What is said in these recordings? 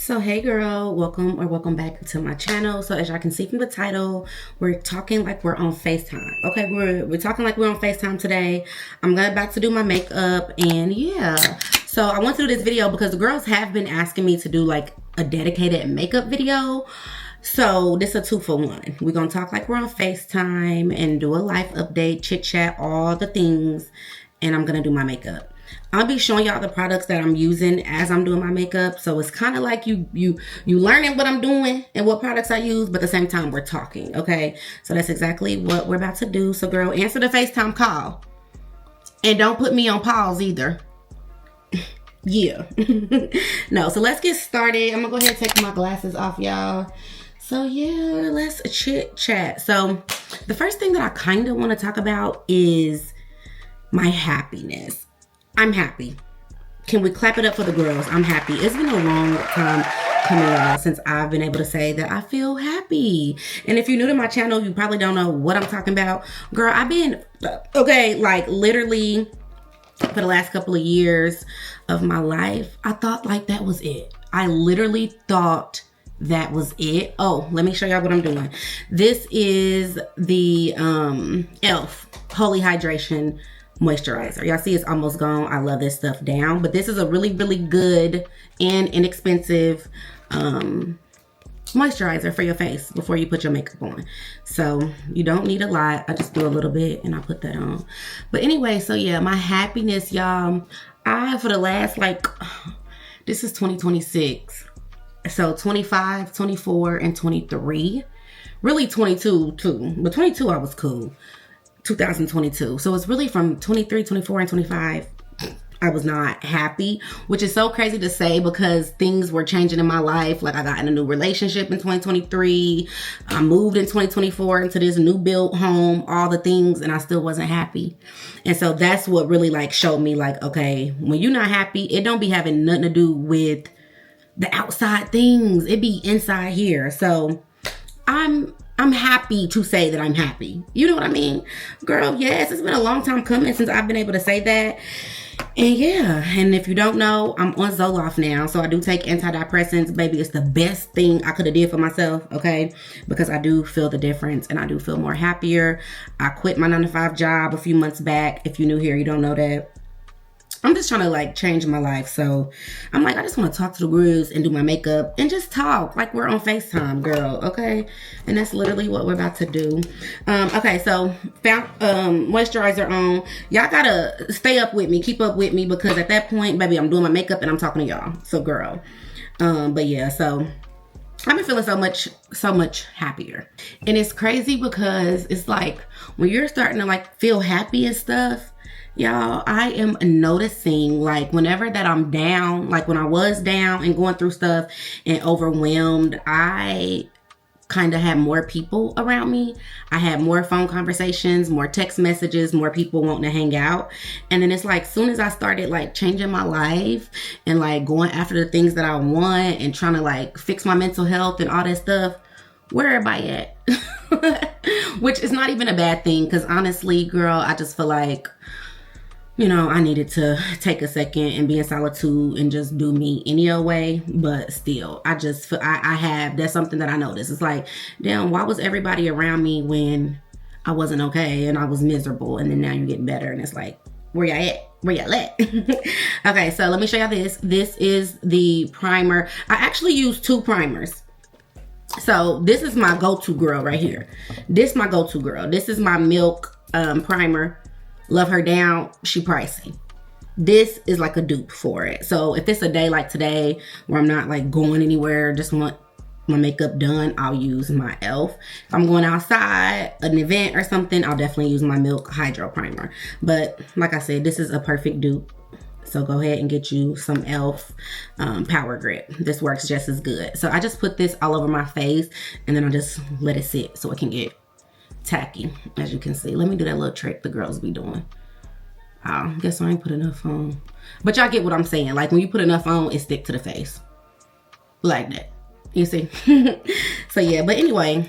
So hey girl, welcome back to my channel. So as y'all can see from the title, we're talking like we're on FaceTime. Okay, we're talking like we're on FaceTime today. I'm about to do my makeup, and yeah. So I want to do this video because the girls have been asking me to do like a dedicated makeup video. So this is a 2 for 1. We're gonna talk like we're on FaceTime and do a life update, chit chat, all the things, and I'm gonna do my makeup. I'll be showing y'all the products that I'm using as I'm doing my makeup. So it's kind of like you learning what I'm doing and what products I use, but at the same time we're talking, okay? So that's exactly what we're about to do. So girl, answer the FaceTime call. And don't put me on pause either. Yeah. No, so let's get started. I'm gonna go ahead and take my glasses off, y'all. So yeah, let's chit chat. So the first thing that I kind of want to talk about is my happiness. I'm happy. Can we clap it up for the girls? I'm happy. It's been a long time coming out since I've been able to say that I feel happy. And if you're new to my channel, you probably don't know what I'm talking about. Girl, I've been, okay, like literally for the last couple of years of my life, I thought like that was it. I literally thought that was it. Oh, let me show y'all what I'm doing. This is the e.l.f. Holy Hydration moisturizer. Y'all see it's almost gone. I love this stuff down, but this is a really good and inexpensive moisturizer for your face before you put your makeup on. So you don't need a lot. I just do a little bit and I put that on. But anyway, so yeah, my happiness, y'all, I for the last like this is 2026, so 25, 24 and 23, really 22 too, but 22 I was cool. 2022. So it's really from 23, 24, and 25. I was not happy, which is so crazy to say because things were changing in my life. Like I got in a new relationship in 2023. I moved in 2024 into this new built home, all the things, and I still wasn't happy. And so that's what really like showed me like, okay, when you're not happy, it don't be having nothing to do with the outside things. It be inside here. So I'm happy to say that I'm happy. You know what I mean? Girl, yes, it's been a long time coming since I've been able to say that. And yeah, and if you don't know, I'm on Zoloft now. So I do take antidepressants. Baby, it's the best thing I could have did for myself, okay? Because I do feel the difference and I do feel more happier. I quit my 9-to-5 job a few months back. If you're new here, you don't know that. I'm just trying to like change my life. So I'm like, I just want to talk to the girls and do my makeup and just talk like we're on FaceTime, girl. Okay. And that's literally what we're about to do. Okay. So found moisturizer on. Y'all gotta stay up with me, keep up with me, because at that point, baby, I'm doing my makeup and I'm talking to y'all. So girl. But yeah, so I've been feeling so much happier. And it's crazy because it's like when you're starting to like feel happy and stuff, y'all, I am noticing like whenever that I'm down, like when I was down and going through stuff and overwhelmed, I kind of had more people around me. I had more phone conversations, more text messages, more people wanting to hang out. And then it's like soon as I started like changing my life and like going after the things that I want and trying to like fix my mental health and all that stuff, where everybody at? Which is not even a bad thing, because honestly, girl, I just feel like, you know, I needed to take a second and be in solitude and just do me any old way. But still, I just feel that's something that I noticed. It's like, damn, why was everybody around me when I wasn't okay and I was miserable? And then now you're getting better. And it's like, where y'all at? Where y'all at? Okay, so let me show y'all this. This is the primer. I actually use 2 primers. So this is my go-to girl right here. This is my go-to girl. This is my Milk primer. Love her down. She pricey. This is like a dupe for it. So if it's a day like today where I'm not like going anywhere, just want my makeup done, I'll use my e.l.f. If I'm going outside, an event or something, I'll definitely use my Milk Hydro Primer. But like I said, this is a perfect dupe. So go ahead and get you some e.l.f. Power Grip. This works just as good. So I just put this all over my face and then I'll just let it sit so it can get tacky, as you can see. Let me do that little trick the girls be doing. I guess I ain't put enough on. But y'all get what I'm saying. Like when you put enough on, it stick to the face. Like that. You see? So yeah, but anyway,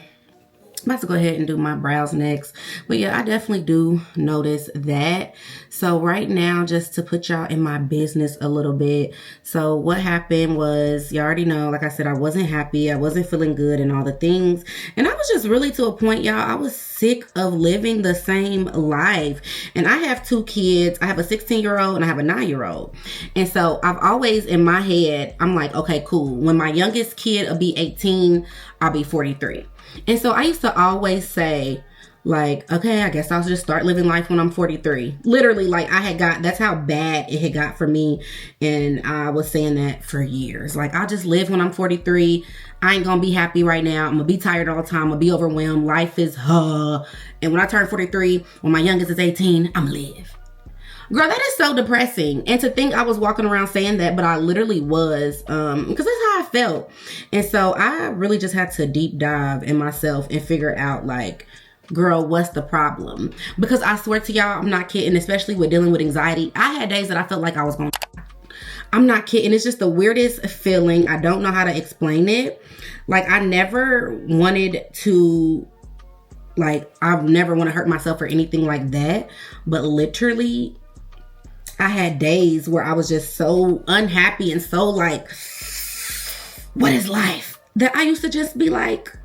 I'm about to go ahead and do my brows next. But yeah, I definitely do notice that. So right now, just to put y'all in my business a little bit. So what happened was, you already know, like I said, I wasn't happy. I wasn't feeling good and all the things. And I was just really to a point, y'all, I was sick of living the same life. And I have 2 kids. I have a 16-year-old and I have a 9-year-old. And so I've always, in my head, I'm like, okay, cool. When my youngest kid will be 18, I'll be 43. And so I used to always say, like, okay, I guess I'll just start living life when I'm 43. Literally, like, that's how bad it had got for me. And I was saying that for years. Like, I'll just live when I'm 43. I ain't gonna be happy right now. I'm gonna be tired all the time. I'm gonna be overwhelmed. Life is, And when I turn 43, when my youngest is 18, I'm gonna live. Girl, that is so depressing. And to think I was walking around saying that, but I literally was, because that's how I felt. And so I really just had to deep dive in myself and figure out, like, girl, what's the problem? Because I swear to y'all, I'm not kidding, especially with dealing with anxiety. I had days that I felt like I was going to, I'm not kidding. It's just the weirdest feeling. I don't know how to explain it. Like, I never wanted to, like, I've never want to hurt myself or anything like that. But literally, I had days where I was just so unhappy and so like, what is life? That I used to just be like,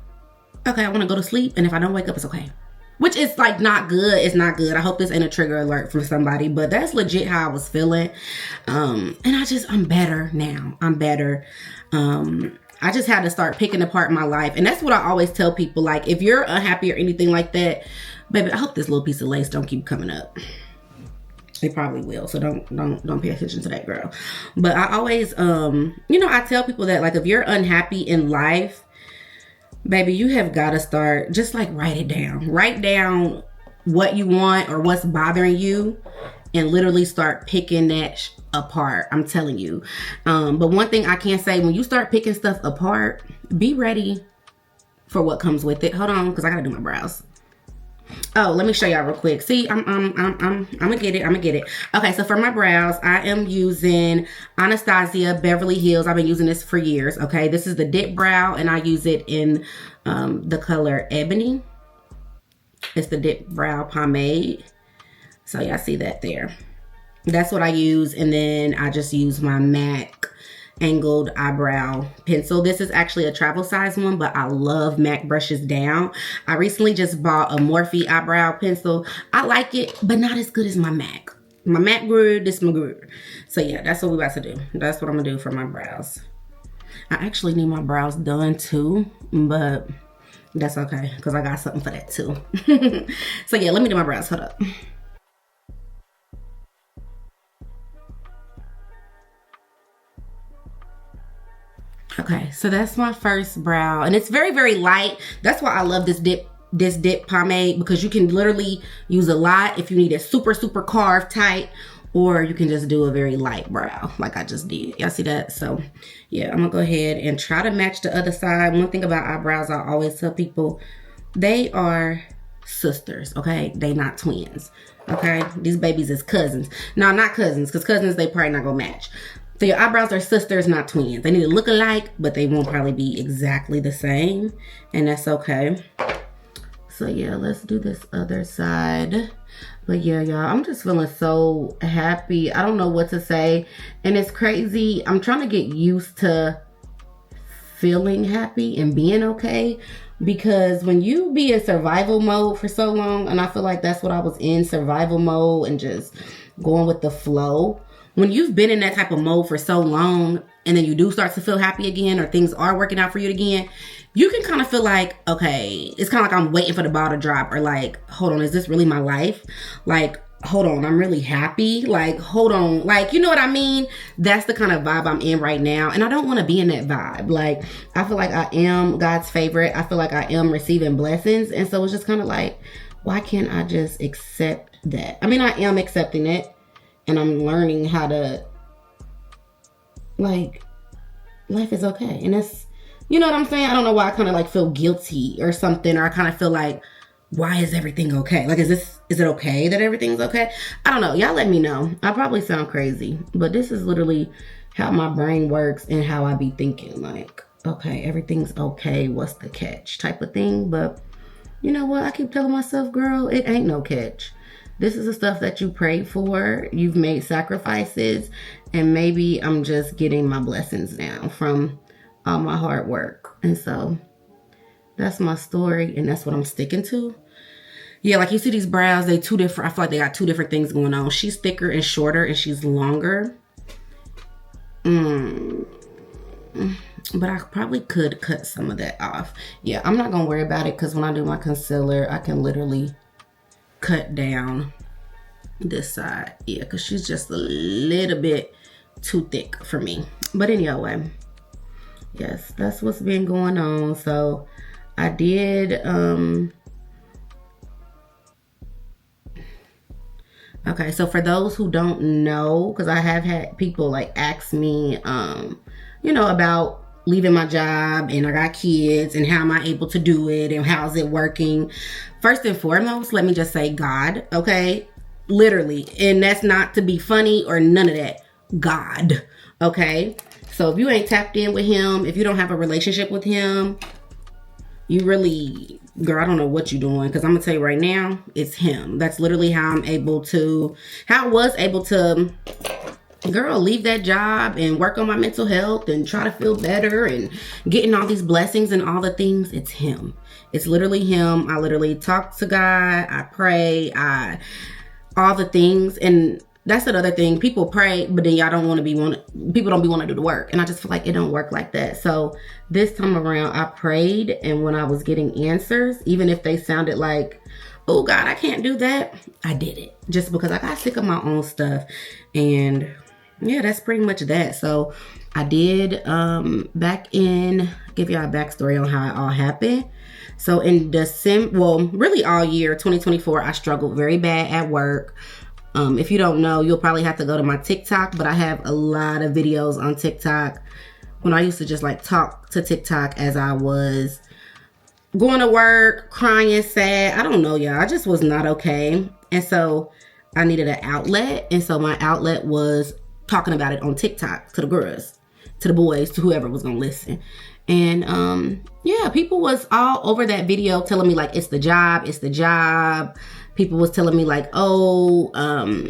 okay, I want to go to sleep. And if I don't wake up, it's okay. Which is like not good. It's not good. I hope this ain't a trigger alert for somebody, but that's legit how I was feeling. And I'm better now. I'm better. I just had to start picking apart my life. And that's what I always tell people. Like, if you're unhappy or anything like that, baby, I hope this little piece of lace don't keep coming up. It probably will, so don't pay attention to that, girl. But I always, I tell people that, like, if you're unhappy in life, baby, you have got to start, just like, write it down. Write down what you want or what's bothering you and literally start picking that apart. I'm telling you. But one thing I can say, when you start picking stuff apart, be ready for what comes with it. Hold on, because I got to do my brows. Oh, let me show y'all real quick. See, I'm gonna get it. Okay, so for my brows, I am using Anastasia Beverly Hills. I've been using this for years. Okay, this is the dip brow, and I use it in the color Ebony. It's the dip brow pomade. So y'all see that there. That's what I use, and then I just use my MAC angled eyebrow pencil. This is actually a travel size one, but I love MAC brushes down. I recently just bought a Morphe eyebrow pencil. I like it, but not as good as my MAC. My MAC grew, this my grew. So yeah, that's what we're about to do. That's what I'm gonna do for my brows. I actually need my brows done too, but that's okay, because I got something for that too. So yeah, let me do my brows. Hold up. Okay, so that's my first brow, and it's very, very light. That's why I love this dip pomade, because you can literally use a lot if you need it super, super carved tight, or you can just do a very light brow like I just did. Y'all see that? So yeah, I'm gonna go ahead and try to match the other side. One thing about eyebrows, I always tell people, they are sisters, okay? They not twins, okay? These babies is cousins. No, not cousins, because cousins, they probably not gonna match. So your eyebrows are sisters, not twins. They need to look alike, but they won't probably be exactly the same. And that's okay. So yeah, let's do this other side. But yeah, y'all, I'm just feeling so happy. I don't know what to say. And it's crazy. I'm trying to get used to feeling happy and being okay. Because when you be in survival mode for so long, and I feel like that's what I was in, survival mode and just going with the flow. When you've been in that type of mode for so long, and then you do start to feel happy again, or things are working out for you again, you can kind of feel like, okay, it's kind of like I'm waiting for the ball to drop, or like, hold on, is this really my life? Like, hold on, I'm really happy. Like, hold on, like, you know what I mean? That's the kind of vibe I'm in right now, and I don't want to be in that vibe. Like, I feel like I am God's favorite. I feel like I am receiving blessings, and so it's just kind of like, why can't I just accept that? I mean, I am accepting it. And I'm learning how to, like, life is okay. And that's, you know what I'm saying? I don't know why I kind of like feel guilty or something. Or I kind of feel like, why is everything okay? Like, is it okay that everything's okay? I don't know. Y'all let me know. I probably sound crazy. But this is literally how my brain works and how I be thinking. Like, okay, everything's okay. What's the catch type of thing? But you know what? I keep telling myself, girl, it ain't no catch. This is the stuff that you prayed for. You've made sacrifices, and maybe I'm just getting my blessings now from all my hard work. And so that's my story, and that's what I'm sticking to. Yeah, like you see these brows, they two different. I feel like they got two different things going on. She's thicker and shorter, and she's longer. But I probably could cut some of that off. Yeah, I'm not gonna worry about it because when I do my concealer, I can literally cut down this side. Yeah, because she's just a little bit too thick for me. But anyway, yes, that's what's been going on. So I did okay, so for those who don't know, because I have had people like ask me you know, about leaving my job, and I got kids, and how am I able to do it, and how's it working? First and foremost, let me just say God, okay? Literally. And that's not to be funny or none of that. God, okay? So if you ain't tapped in with him, if you don't have a relationship with him, you really, girl, I don't know what you're doing, because I'm gonna tell you right now, it's him. That's literally how I was able to, girl, leave that job and work on my mental health and try to feel better and getting all these blessings and all the things. It's him. It's literally him. I literally talk to God. I pray. All the things. And that's another thing. People pray, but then y'all don't want to people don't want to do the work. And I just feel like it don't work like that. So this time around, I prayed. And when I was getting answers, even if they sounded like, oh God, I can't do that, I did it. Just because I got sick of my own stuff. And yeah, that's pretty much that. So I did give y'all a backstory on how it all happened. So in December, well, really all year 2024, I struggled very bad at work. If you don't know, you'll probably have to go to my TikTok, but I have a lot of videos on TikTok when I used to just like talk to TikTok as I was going to work, crying, sad. I don't know, y'all. I just was not okay. And so I needed an outlet. And so my outlet was talking about it on TikTok to the girls, to the boys, to whoever was gonna listen. And yeah, people was all over that video telling me like, it's the job. People was telling me like, oh,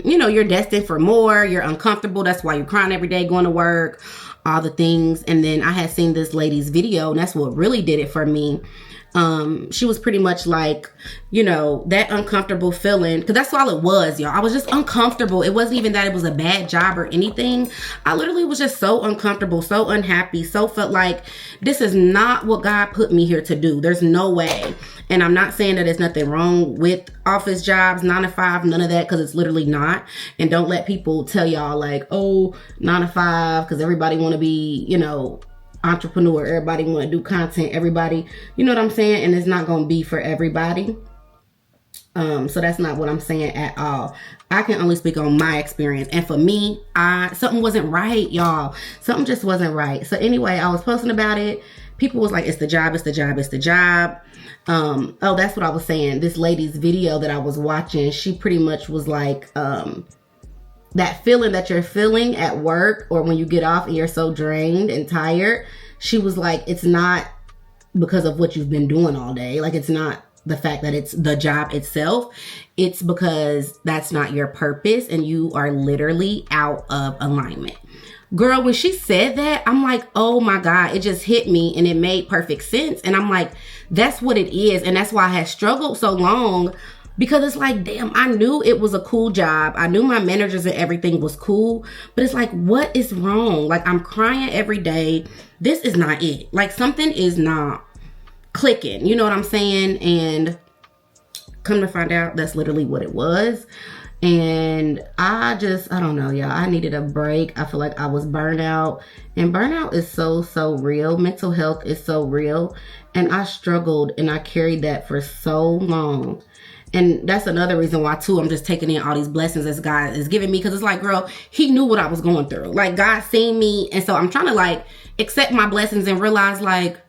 you know, you're destined for more, you're uncomfortable, that's why you're crying every day going to work, all the things. And then I had seen this lady's video, and that's what really did it for me. She was pretty much like, you know, that uncomfortable feeling, because that's all it was, y'all. I was just uncomfortable. It wasn't even that it was a bad job or anything. I literally was just so uncomfortable, so unhappy, so felt like this is not what God put me here to do. There's no way. And I'm not saying that there's nothing wrong with office jobs, 9 to 5, none of that, because it's literally not. And don't let people tell y'all like, oh, 9 to 5, because everybody want to be, you know, entrepreneur, everybody want to do content, everybody, you know what I'm saying? And it's not going to be for everybody. So that's not what I'm saying at all. I can only speak on my experience. And for me, something wasn't right, y'all. Something just wasn't right. So anyway, I was posting about it. People was like, it's the job, it's the job, it's the job. Oh, that's what I was saying. This lady's video that I was watching, she pretty much was like, that feeling that you're feeling at work or when you get off and you're so drained and tired, she was like, it's not because of what you've been doing all day. Like, it's not the fact that it's the job itself. It's because that's not your purpose and you are literally out of alignment. Girl, when she said that, I'm like, oh my God, it just hit me and it made perfect sense. And I'm like, that's what it is. And that's why I had struggled so long. Because it's like, damn, I knew it was a cool job. I knew my managers and everything was cool. But it's like, what is wrong? Like, I'm crying every day. This is not it. Like, something is not clicking. You know what I'm saying? And come to find out, that's literally what it was. And I don't know, y'all. I needed a break. I feel like I was burnt out. And burnout is so, so real. Mental health is so real. And I struggled and I carried that for so long. And that's another reason why, too, I'm just taking in all these blessings as God is giving me. Because it's like, girl, he knew what I was going through. Like, God seen me. And so I'm trying to, like, accept my blessings and realize, like,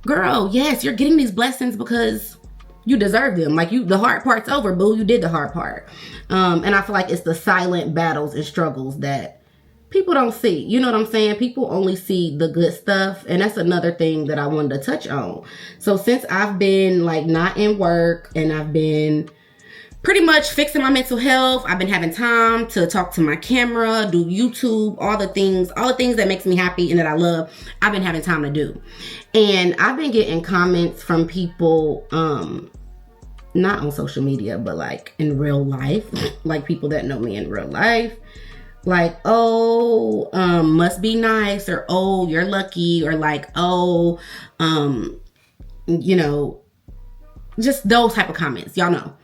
girl, yes, you're getting these blessings because you deserve them. Like, the hard part's over, boo. You did the hard part. And I feel like it's the silent battles and struggles that people don't see. You know what I'm saying? People only see the good stuff. And that's another thing that I wanted to touch on. So since I've been like not in work and I've been pretty much fixing my mental health, I've been having time to talk to my camera, do YouTube, all the things that makes me happy and that I love, I've been having time to do. And I've been getting comments from people, not on social media, but like in real life, like people that know me in real life. Like, oh, must be nice, or oh, you're lucky, or like, oh, you know, just those type of comments, y'all know.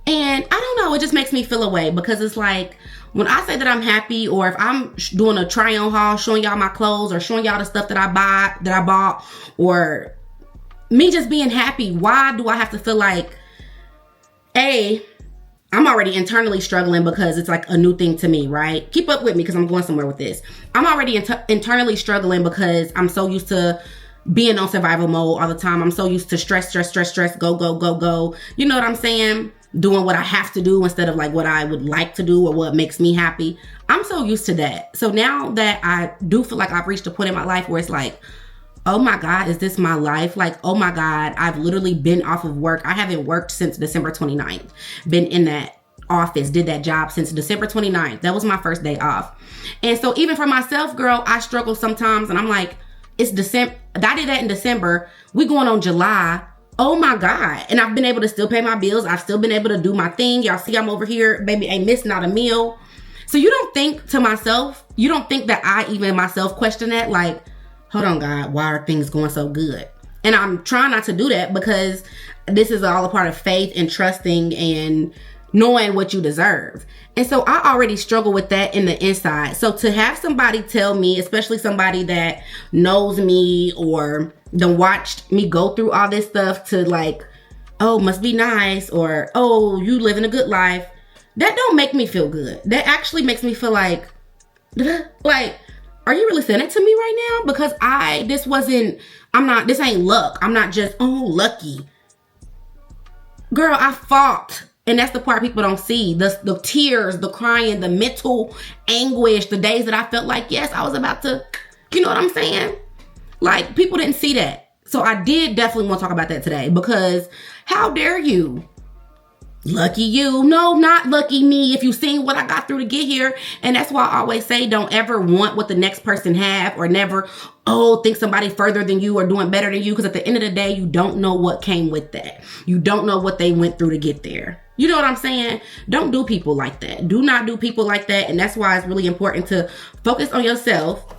And I don't know, it just makes me feel away, because it's like, when I say that I'm happy, or if I'm doing a try on haul, showing y'all my clothes, or showing y'all the stuff that I bought, or me just being happy, why do I have to feel like, I'm already internally struggling because it's like a new thing to me, right? Keep up with me because I'm going somewhere with this. I'm already internally struggling because I'm so used to being on survival mode all the time. I'm so used to stress, go. You know what I'm saying? Doing what I have to do instead of like what I would like to do or what makes me happy. I'm so used to that. So now that I do feel like I've reached a point in my life where it's like, oh my God, is this my life? Like, oh my God, I've literally been off of work. I haven't worked since December 29th. Been in that office, did that job since December 29th. That was my first day off. And so even for myself, girl, I struggle sometimes, and I'm like, it's December. I did that in December. We going on July. Oh my God. And I've been able to still pay my bills. I've still been able to do my thing. Y'all see I'm over here, baby, ain't missing out a meal. So you don't think to myself, you don't think that I even myself question that, like, hold on, God, why are things going so good? And I'm trying not to do that, because this is all a part of faith and trusting and knowing what you deserve. And so I already struggle with that in the inside. So to have somebody tell me, especially somebody that knows me or done watched me go through all this stuff, to like, oh, must be nice, or oh, you living a good life, that don't make me feel good. That actually makes me feel like, are you really saying it to me right now? Because this ain't luck. I'm not just, oh, lucky. Girl, I fought. And that's the part people don't see. The tears, the crying, the mental anguish, the days that I felt like, yes, I was about to, you know what I'm saying? Like, people didn't see that. So I did definitely want to talk about that today, because how dare you? Lucky you. No, not lucky me, if you seen what I got through to get here. And that's why I always say, don't ever want what the next person have, or never, think somebody further than you or doing better than you. Because at the end of the day, you don't know what came with that. You don't know what they went through to get there. You know what I'm saying? Don't do people like that. Do not do people like that. And that's why it's really important to focus on yourself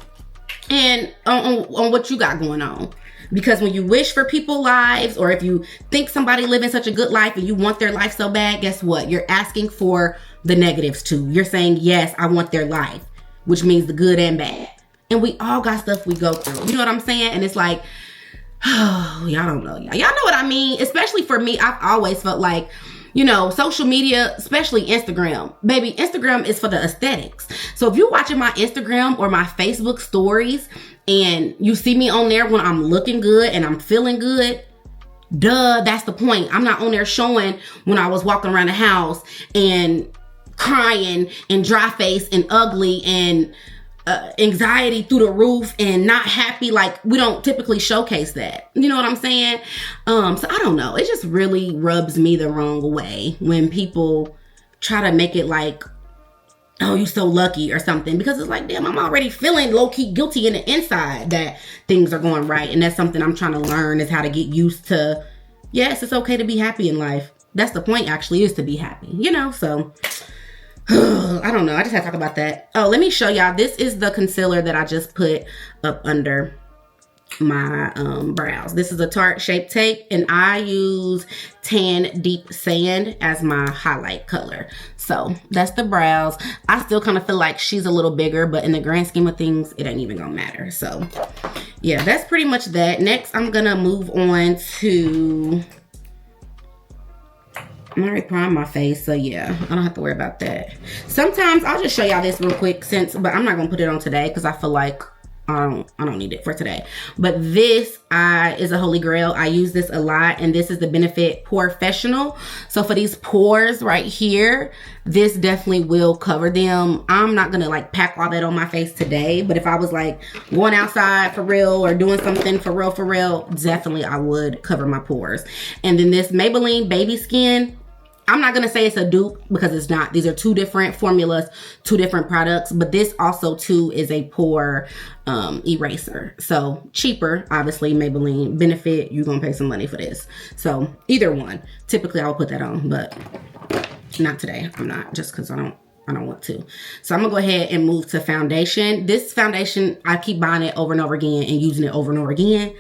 and on what you got going on. Because when you wish for people's lives, or if you think somebody living such a good life and you want their life so bad, guess what? You're asking for the negatives too. You're saying, yes, I want their life, which means the good and bad. And we all got stuff we go through. You know what I'm saying? And it's like, oh, y'all don't know. Y'all know what I mean? Especially for me, I've always felt like, you know, social media, especially Instagram. Baby, Instagram is for the aesthetics. So if you're watching my Instagram or my Facebook stories and you see me on there when I'm looking good and I'm feeling good, duh, that's the point. I'm not on there showing when I was walking around the house and crying and dry face and ugly and anxiety through the roof and not happy. Like, we don't typically showcase that. You know what I'm saying? So I don't know. It just really rubs me the wrong way when people try to make it like, oh, you so lucky or something. Because it's like, damn, I'm already feeling low-key guilty in the inside that things are going right. And that's something I'm trying to learn, is how to get used to. Yes, it's okay to be happy in life. That's the point, actually, is to be happy. You know, so I don't know. I just had to talk about that. Oh, let me show y'all. This is the concealer that I just put up under my brows. This is a Tarte Shape Tape, and I use Tan Deep Sand as my highlight color. So that's the brows. I still kind of feel like she's a little bigger, but in the grand scheme of things, it ain't even gonna matter. So yeah, that's pretty much that. Next, I'm gonna move on to, I'm already primed my face, so yeah, I don't have to worry about that. Sometimes I'll just show y'all this real quick, but I'm not gonna put it on today because I feel like I don't need it for today. But this is a holy grail. I use this a lot, and this is the Benefit Professional. So for these pores right here, this definitely will cover them. I'm not gonna like pack all that on my face today, but if I was like going outside for real or doing something for real, definitely I would cover my pores. And then this Maybelline Baby Skin, I'm not going to say it's a dupe because it's not. These are two different formulas, two different products. But this also, too, is a pore eraser. So cheaper, obviously, Maybelline. Benefit, you're going to pay some money for this. So either one. Typically, I would put that on, but not today. I'm not, just because I don't want to. So I'm going to go ahead and move to foundation. This foundation, I keep buying it over and over again and using it over and over again,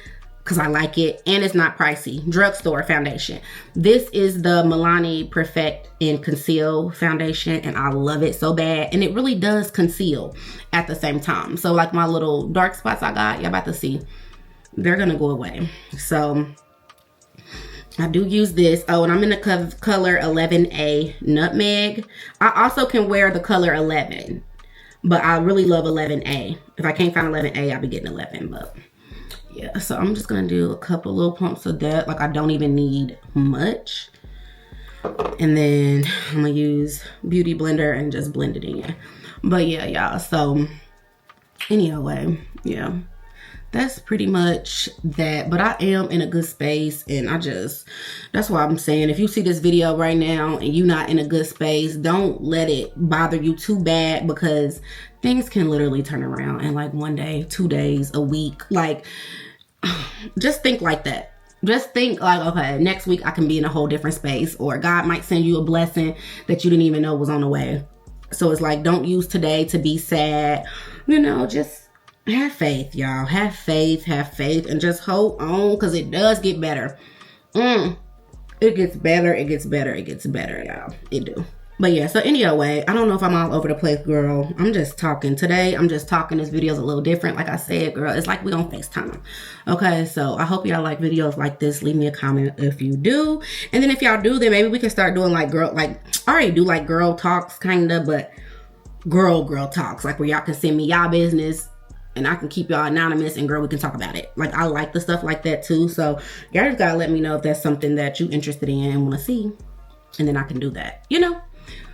because I like it, and it's not pricey. Drugstore foundation. This is the Milani Perfect and Conceal foundation, and I love it so bad. And it really does conceal at the same time. So like my little dark spots I got, y'all about to see, they're gonna go away. So I do use this. Oh, and I'm in the color 11A Nutmeg. I also can wear the color 11, but I really love 11A. If I can't find 11A, I'll be getting 11, but yeah, so I'm just gonna do a couple little pumps of that. Like, I don't even need much. And then I'm gonna use Beauty Blender and just blend it in. But yeah, y'all, so anyway, yeah, that's pretty much that. But I am in a good space, and that's why I'm saying, if you see this video right now and you're not in a good space, don't let it bother you too bad, because things can literally turn around in like 1 day, 2 days, a week. Like, just think like that. Just think like, okay, next week I can be in a whole different space, or God might send you a blessing that you didn't even know was on the way. So it's like, don't use today to be sad. You know, just have faith, y'all. Have faith, and just hold on, because it does get better. It gets better, y'all. It do. But yeah, so anyway, I don't know if I'm all over the place, girl. I'm just talking. Today, I'm just talking. This video's a little different. Like I said, girl, it's like we on FaceTime. Okay, so I hope y'all like videos like this. Leave me a comment if you do. And then if y'all do, then maybe we can start doing like I already do like girl talks, kind of, but girl talks. Like, where y'all can send me y'all business, and I can keep y'all anonymous, and girl, we can talk about it. Like, I like the stuff like that too. So y'all just gotta let me know if that's something that you interested in and want to see. And then I can do that, you know?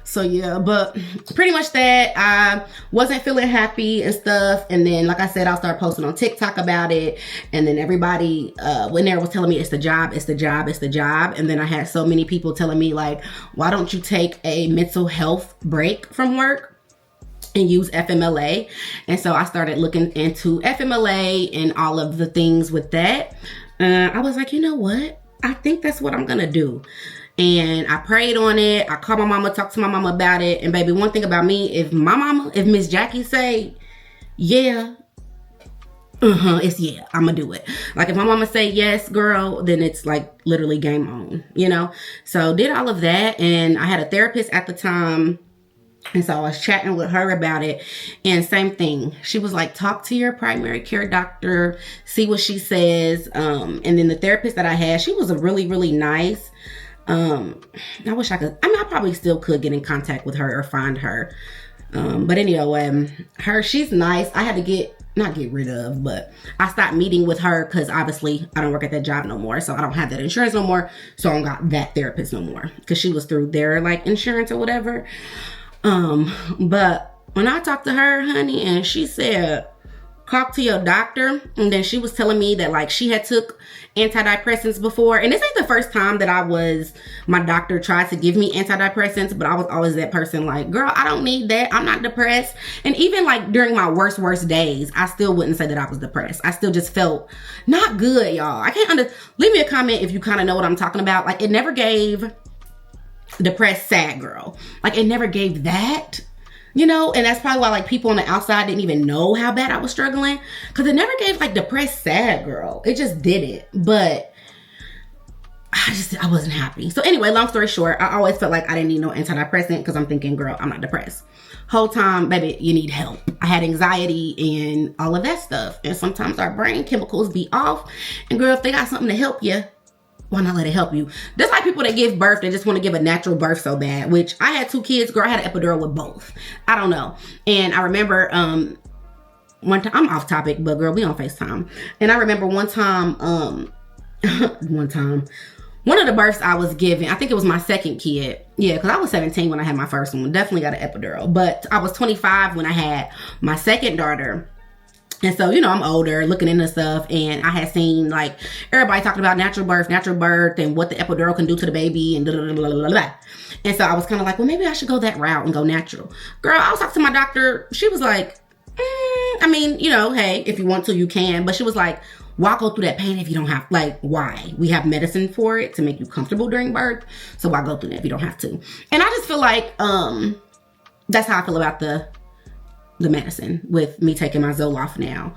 So yeah, but pretty much that. I wasn't feeling happy and stuff, and then like I said, I'll start posting on TikTok about it, and then everybody when there was telling me it's the job, and then I had so many people telling me like, why don't you take a mental health break from work and use FMLA? And so I started looking into FMLA and all of the things with that. I was like, you know what, I think that's what I'm gonna do. And I prayed on it. I called my mama, talked to my mama about it. And baby, one thing about me, if Miss Jackie say, yeah, it's yeah, I'm gonna do it. Like, if my mama say yes, girl, then it's like literally game on, you know? So did all of that. And I had a therapist at the time. And so I was chatting with her about it, and same thing. She was like, talk to your primary care doctor, see what she says. And then the therapist that I had, she was a really, really nice. I wish I could, I probably still could get in contact with her or find her. But anyway, she's nice. I had to not get rid of, but I stopped meeting with her because obviously I don't work at that job no more. So I don't have that insurance no more. So I don't got that therapist no more, because she was through their like insurance or whatever. But when I talked to her, honey, and she said, talk to your doctor. And then she was telling me that like she had took antidepressants before, and this ain't the first time that my doctor tried to give me antidepressants, but I was always that person like, girl, I don't need that, I'm not depressed. And even like during my worst days, I still wouldn't say that I was depressed. I still just felt not good, y'all. I can't leave me a comment if you kind of know what I'm talking about. Like, it never gave depressed sad girl, like it never gave that, you know. And that's probably why like people on the outside didn't even know how bad I was struggling, because it never gave like depressed sad girl. It just did it, but I wasn't happy. So anyway, long story short, I always felt like I didn't need no antidepressant, because I'm thinking, girl, I'm not depressed. Whole time, baby, you need help. I had anxiety and all of that stuff, and sometimes our brain chemicals be off, and girl, if they got something to help you, why not let it help you? Just like people that give birth, they just want to give a natural birth so bad, which I had 2 kids, girl. I had an epidural with both. I don't know. And I remember one time, I'm off topic, but girl, we on FaceTime. And I remember one time, one of the births I was given, I think it was my second kid. Yeah, because I was 17 when I had my first one. Definitely got an epidural. But I was 25 when I had my second daughter. And so, you know, I'm older, looking into stuff. And I had seen, like, everybody talking about natural birth, and what the epidural can do to the baby and blah, blah, blah, blah, blah. And so I was kind of like, well, maybe I should go that route and go natural. Girl, I was talking to my doctor. She was like, I mean, you know, hey, if you want to, you can. But she was like, why go through that pain if you don't have, like, why? We have medicine for it to make you comfortable during birth. So why go through that if you don't have to? And I just feel like that's how I feel about the medicine with me taking my Zoloft now.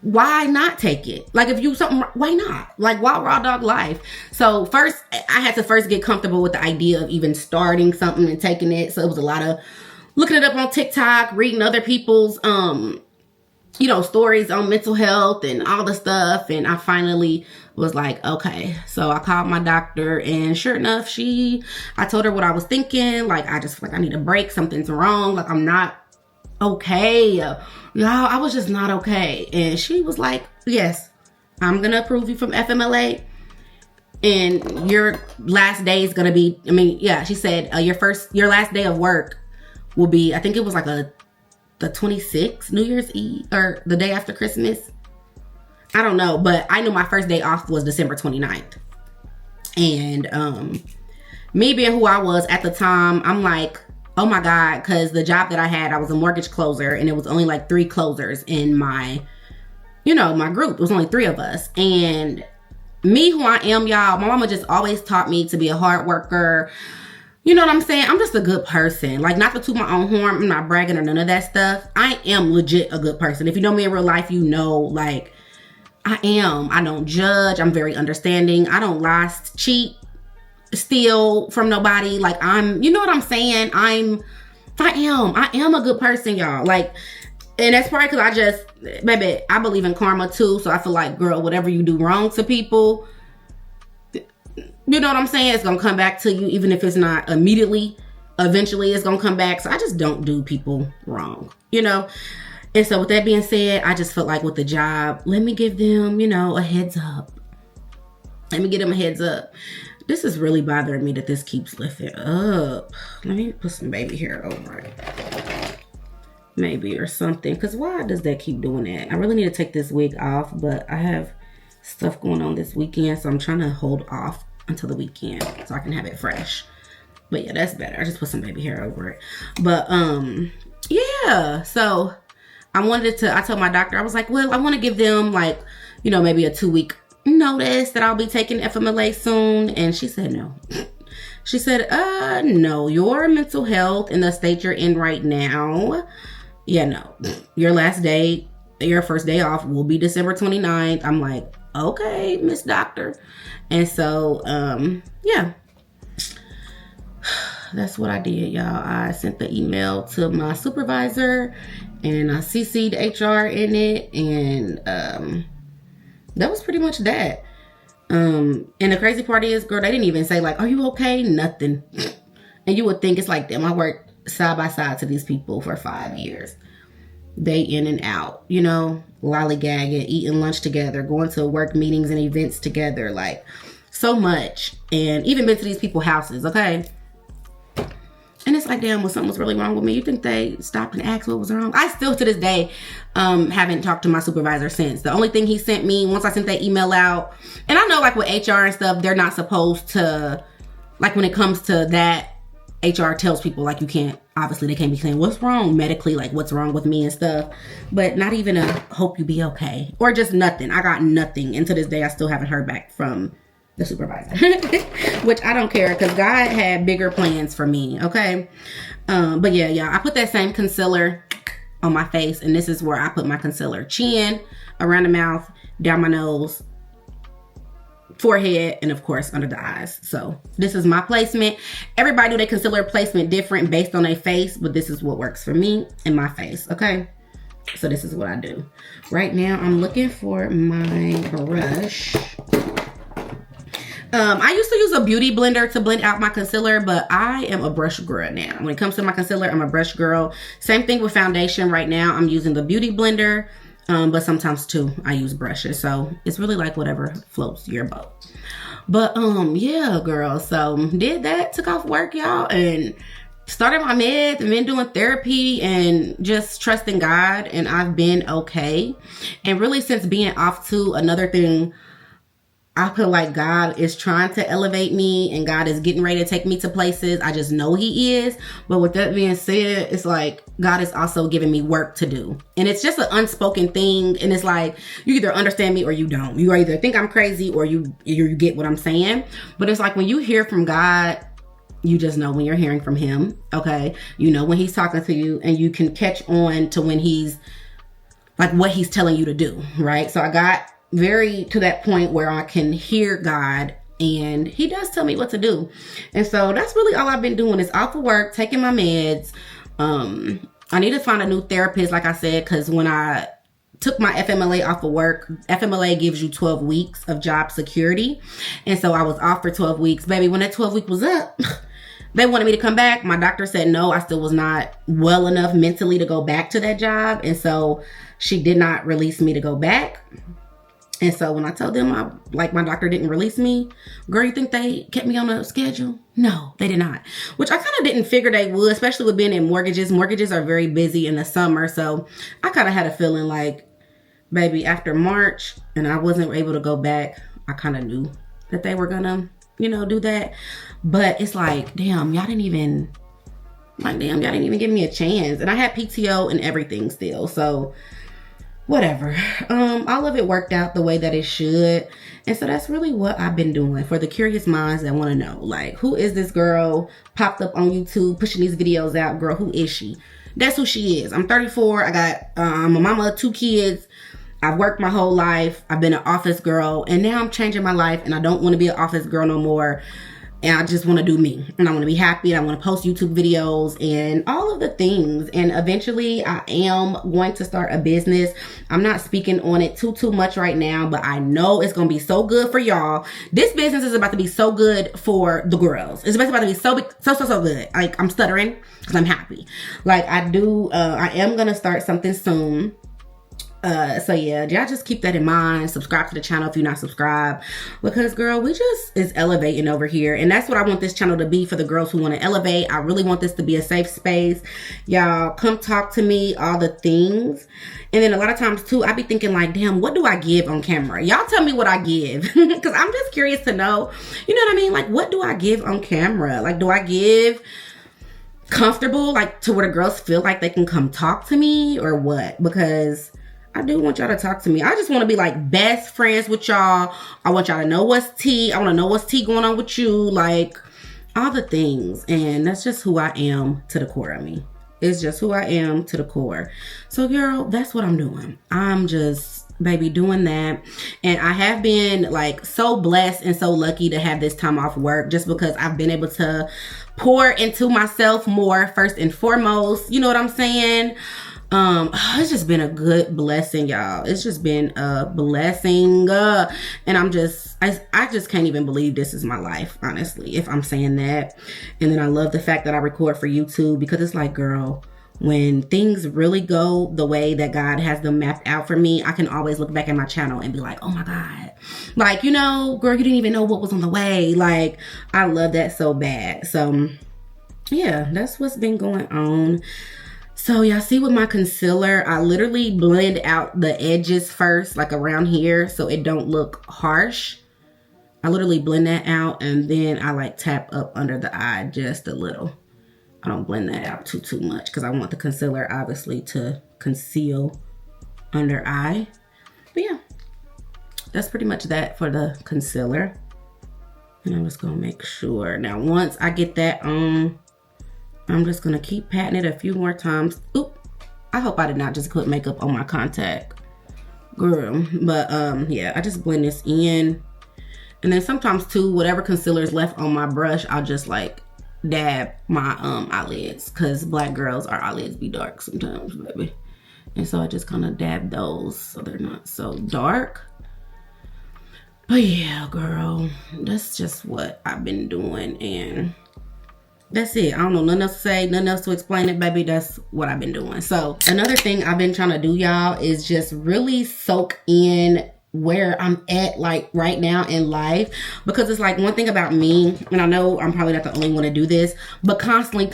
Why not take it? Like, if you something, why not? Like, why raw dog life? So first, I had to first get comfortable with the idea of even starting something and taking it. So it was a lot of looking it up on TikTok, reading other people's you know, stories on mental health and all the stuff. And I finally was like, okay. So I called my doctor, and sure enough, I told her what I was thinking. Like, I just feel like I need a break. Something's wrong. Like, I'm not okay. Y'all, I was just not okay. And she was like, yes, I'm going to approve you from FMLA. And your last day is going to be, I mean, yeah, she said your last day of work will be, I think it was like the 26th, New Year's Eve, or the day after Christmas. I don't know, but I knew my first day off was December 29th. And me being who I was at the time, I'm like, oh my God, because the job that I had, I was a mortgage closer, and it was only like 3 closers in my, you know, my group. It was only 3 of us. And me who I am, y'all, my mama just always taught me to be a hard worker. You know what I'm saying? I'm just a good person. Like, not to toot my own horn. I'm not bragging or none of that stuff. I am legit a good person. If you know me in real life, you know, like, I am. I don't judge. I'm very understanding. I don't lie, cheat, steal from nobody. Like, you know what I'm saying? I am a good person, y'all. Like, and that's probably because baby, I believe in karma too. So I feel like, girl, whatever you do wrong to people, you know what I'm saying? It's going to come back to you, even if it's not immediately. Eventually, it's going to come back. So I just don't do people wrong, you know? And so with that being said, I just felt like with the job, let me give them, you know, a heads up. Let me give them a heads up. This is really bothering me that this keeps lifting up. Let me put some baby hair over it. Maybe, or something. Because why does that keep doing that? I really need to take this wig off, but I have stuff going on this weekend. So I'm trying to hold off until the weekend so I can have it fresh. But yeah, that's better. I just put some baby hair over it. But yeah, so I told my doctor, I was like, well, I want to give them, like, you know, maybe a 2-week notice that I'll be taking FMLA soon. And she said no. She said, no, your mental health in the state you're in right now, yeah, no, your first day off will be December 29th. I'm like, okay, Miss Doctor. And so, yeah, that's what I did, y'all. I sent the email to my supervisor, and I CC'd HR in it, and that was pretty much that. And the crazy part is, girl, they didn't even say, like, are you okay? Nothing. And you would think it's like them. I worked side by side to these people for 5 years. Day in and out, you know, lollygagging, eating lunch together, going to work meetings and events together, like, so much. And even been to these people's houses, okay? And it's like, damn, well, something was really wrong with me. You think they stopped and asked what was wrong? I still, to this day, haven't talked to my supervisor since. The only thing he sent me, once I sent that email out, and I know, like, with HR and stuff, they're not supposed to, like, when it comes to that, HR tells people, like, you can't, obviously, they can't be saying, what's wrong medically, like, what's wrong with me and stuff. But not even a, hope you be okay. Or just nothing. I got nothing. And to this day, I still haven't heard back from the supervisor. Which I don't care, because God had bigger plans for me, okay? But yeah, I put that same concealer on my face, and this is where I put my concealer. Chin, around the mouth, down my nose, forehead, and of course under the eyes. So this is my placement. Everybody do their concealer placement different based on their face, but this is what works for me and my face, okay? So this is what I do. Right now, I'm looking for my brush. I used to use a beauty blender to blend out my concealer, but I am a brush girl now. When it comes to my concealer, I'm a brush girl. Same thing with foundation. Right now, I'm using the beauty blender. But sometimes too, I use brushes. So it's really like whatever floats your boat. But yeah, girl. So did that, took off work, y'all, and started my meds and been doing therapy and just trusting God, and I've been okay. And really since being off too, another thing, I feel like God is trying to elevate me and God is getting ready to take me to places. I just know he is. But with that being said, it's like God is also giving me work to do. And it's just an unspoken thing. And it's like, you either understand me or you don't. You either think I'm crazy or you get what I'm saying. But it's like when you hear from God, you just know when you're hearing from him. Okay. You know when he's talking to you, and you can catch on to when he's like what he's telling you to do. Right. So I got very to that point where I can hear God and he does tell me what to do. And so that's really all I've been doing is off of work, taking my meds. I need to find a new therapist, like I said, because when I took my FMLA off of work, FMLA gives you 12 weeks of job security. And so I was off for 12 weeks. Baby, when that 12 week was up, they wanted me to come back. My doctor said no, I still was not well enough mentally to go back to that job. And so she did not release me to go back. And so when I told them my doctor didn't release me, girl, you think they kept me on a schedule? No, they did not. Which I kind of didn't figure they would, especially with being in mortgages. Mortgages are very busy in the summer. So I kind of had a feeling like, baby, after March and I wasn't able to go back, I kind of knew that they were gonna, do that. But it's like, damn, y'all didn't even give me a chance. And I had PTO and everything still. So whatever. All of it worked out the way that it should. And so that's really what I've been doing for the curious minds that want to know, like, who is this girl popped up on YouTube pushing these videos out? Girl, who is she? That's who she is. I'm 34. I got I'm a mama of 2 kids. I've worked my whole life. I've been an office girl, and now I'm changing my life, and I don't want to be an office girl no more. And I just want to do me, and I want to be happy, and I want to post YouTube videos and all of the things. And eventually I am going to start a business. I'm not speaking on it too much right now, but I know it's going to be so good for y'all. This business is about to be so good for the girls. It's about to be so good. Like, I'm stuttering because I'm happy. Like, I am going to start something soon. So yeah, y'all just keep that in mind. Subscribe to the channel if you're not subscribed, because girl, we just is elevating over here, and that's what I want this channel to be for the girls who want to elevate. I really want this to be a safe space. Y'all come talk to me, all the things. And then a lot of times too, I be thinking like, damn, what do I give on camera? Y'all tell me what I give, because I'm just curious to know, you know what I mean? Like, what do I give on camera? Like, do I give comfortable, like to where the girls feel like they can come talk to me, or what? Because I do want y'all to talk to me. I just want to be like best friends with y'all. I want y'all to know what's tea. I want to know what's tea going on with you. Like, all the things. And that's just who I am to the core of me. It's just who I am to the core. So girl, that's what I'm doing. I'm just, baby, doing that. And I have been like so blessed and so lucky to have this time off work, just because I've been able to pour into myself more first and foremost. You know what I'm saying? It's just been a good blessing, y'all. It's just been a blessing. And I just can't even believe this is my life, honestly, if I'm saying that. And then I love the fact that I record for YouTube, because it's like, girl, when things really go the way that God has them mapped out for me, I can always look back at my channel and be like, oh my God, like, girl, you didn't even know what was on the way. Like, I love that so bad. So yeah, that's what's been going on. So y'all see with my concealer, I literally blend out the edges first, like around here, so it don't look harsh. I literally blend that out, and then I like tap up under the eye just a little. I don't blend that out too much, because I want the concealer obviously to conceal under eye. But yeah, that's pretty much that for the concealer. And I'm just gonna make sure. Now once I get that on, I'm just gonna keep patting it a few more times. Oop, I hope I did not just put makeup on my contact, girl. But yeah, I just blend this in. And then sometimes too, whatever concealer is left on my brush, I'll just like dab my eyelids, because black girls, our eyelids be dark sometimes, baby. And so I just kind of dab those so they're not so dark. But yeah, girl, that's just what I've been doing. And That's it. I don't know nothing else to say, nothing else to explain it, baby. That's what I've been doing. So another thing I've been trying to do, y'all, is just really soak in where I'm at, like right now in life, because it's like one thing about me, and I know I'm probably not the only one to do this, but constantly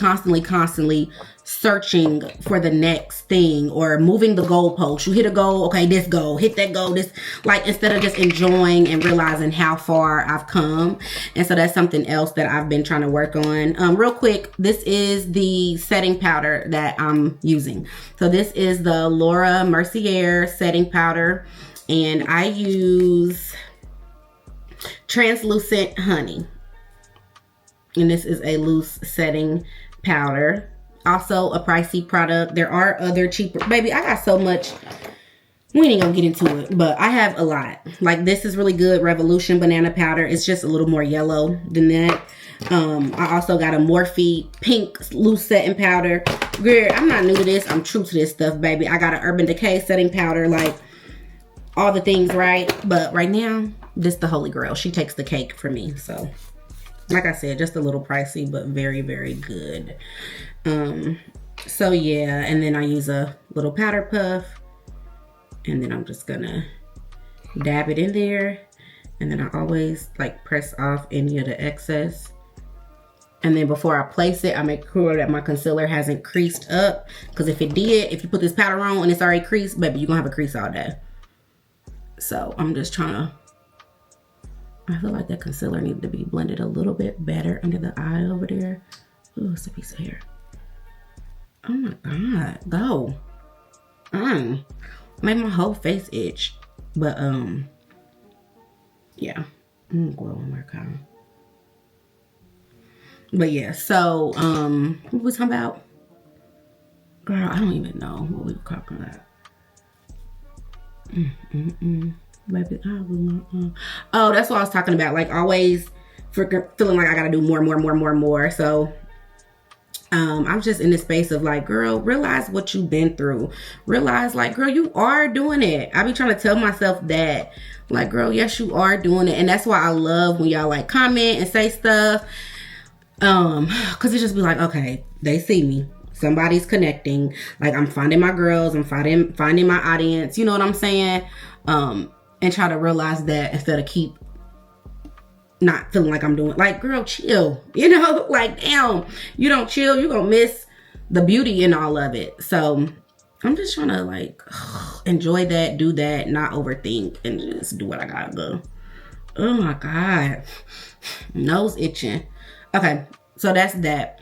searching for the next thing or moving the goalpost. You hit a goal, okay, this goal, hit that goal, this, like, instead of just enjoying and realizing how far I've come. And so that's something else that I've been trying to work on. Real quick, this is the setting powder that I'm using. So this is the Laura Mercier setting powder, and I use translucent honey, and this is a loose setting powder. Also a pricey product. There are other cheaper, baby, I got so much, we ain't gonna get into it, but I have a lot. Like, this is really good, Revolution banana powder. It's just a little more yellow than that. I also got a Morphe pink loose setting powder. Girl, I'm not new to this, I'm true to this stuff, baby. I got an Urban Decay setting powder, like all the things, right? But right now, this the holy grail. She takes the cake for me. So like I said, just a little pricey, but very, very good. So yeah, and then I use a little powder puff, and then I'm just gonna dab it in there, and then I always like press off any of the excess. And then before I place it, I make sure that my concealer hasn't creased up, because if it did, if you put this powder on and it's already creased, baby, you're gonna have a crease all day. So I'm just trying to, I feel like that concealer needed to be blended a little bit better under the eye over there. Ooh, it's a piece of hair. Oh my God, go. Made my whole face itch. But yeah, I'm gonna go one more time. But yeah, so what was we talking about? Girl, I don't even know what we were talking about. Baby, oh, that's what I was talking about. Like, always feeling like I gotta do more. So I'm just in this space of like, girl, realize what you've been through. Realize, like, girl, you are doing it. I be trying to tell myself that, like, girl, yes, you are doing it. And that's why I love when y'all like comment and say stuff, because it just be like, okay, they see me, somebody's connecting, like, I'm finding my girls, I'm finding my audience, you know what I'm saying? And try to realize that instead of keep not feeling like I'm doing, like, girl, chill, you know, like, damn, you don't chill, you're gonna miss the beauty in all of it. So I'm just trying to like enjoy that, do that, not overthink, and just do what I gotta do. Oh my God, nose itching. Okay, so that's that.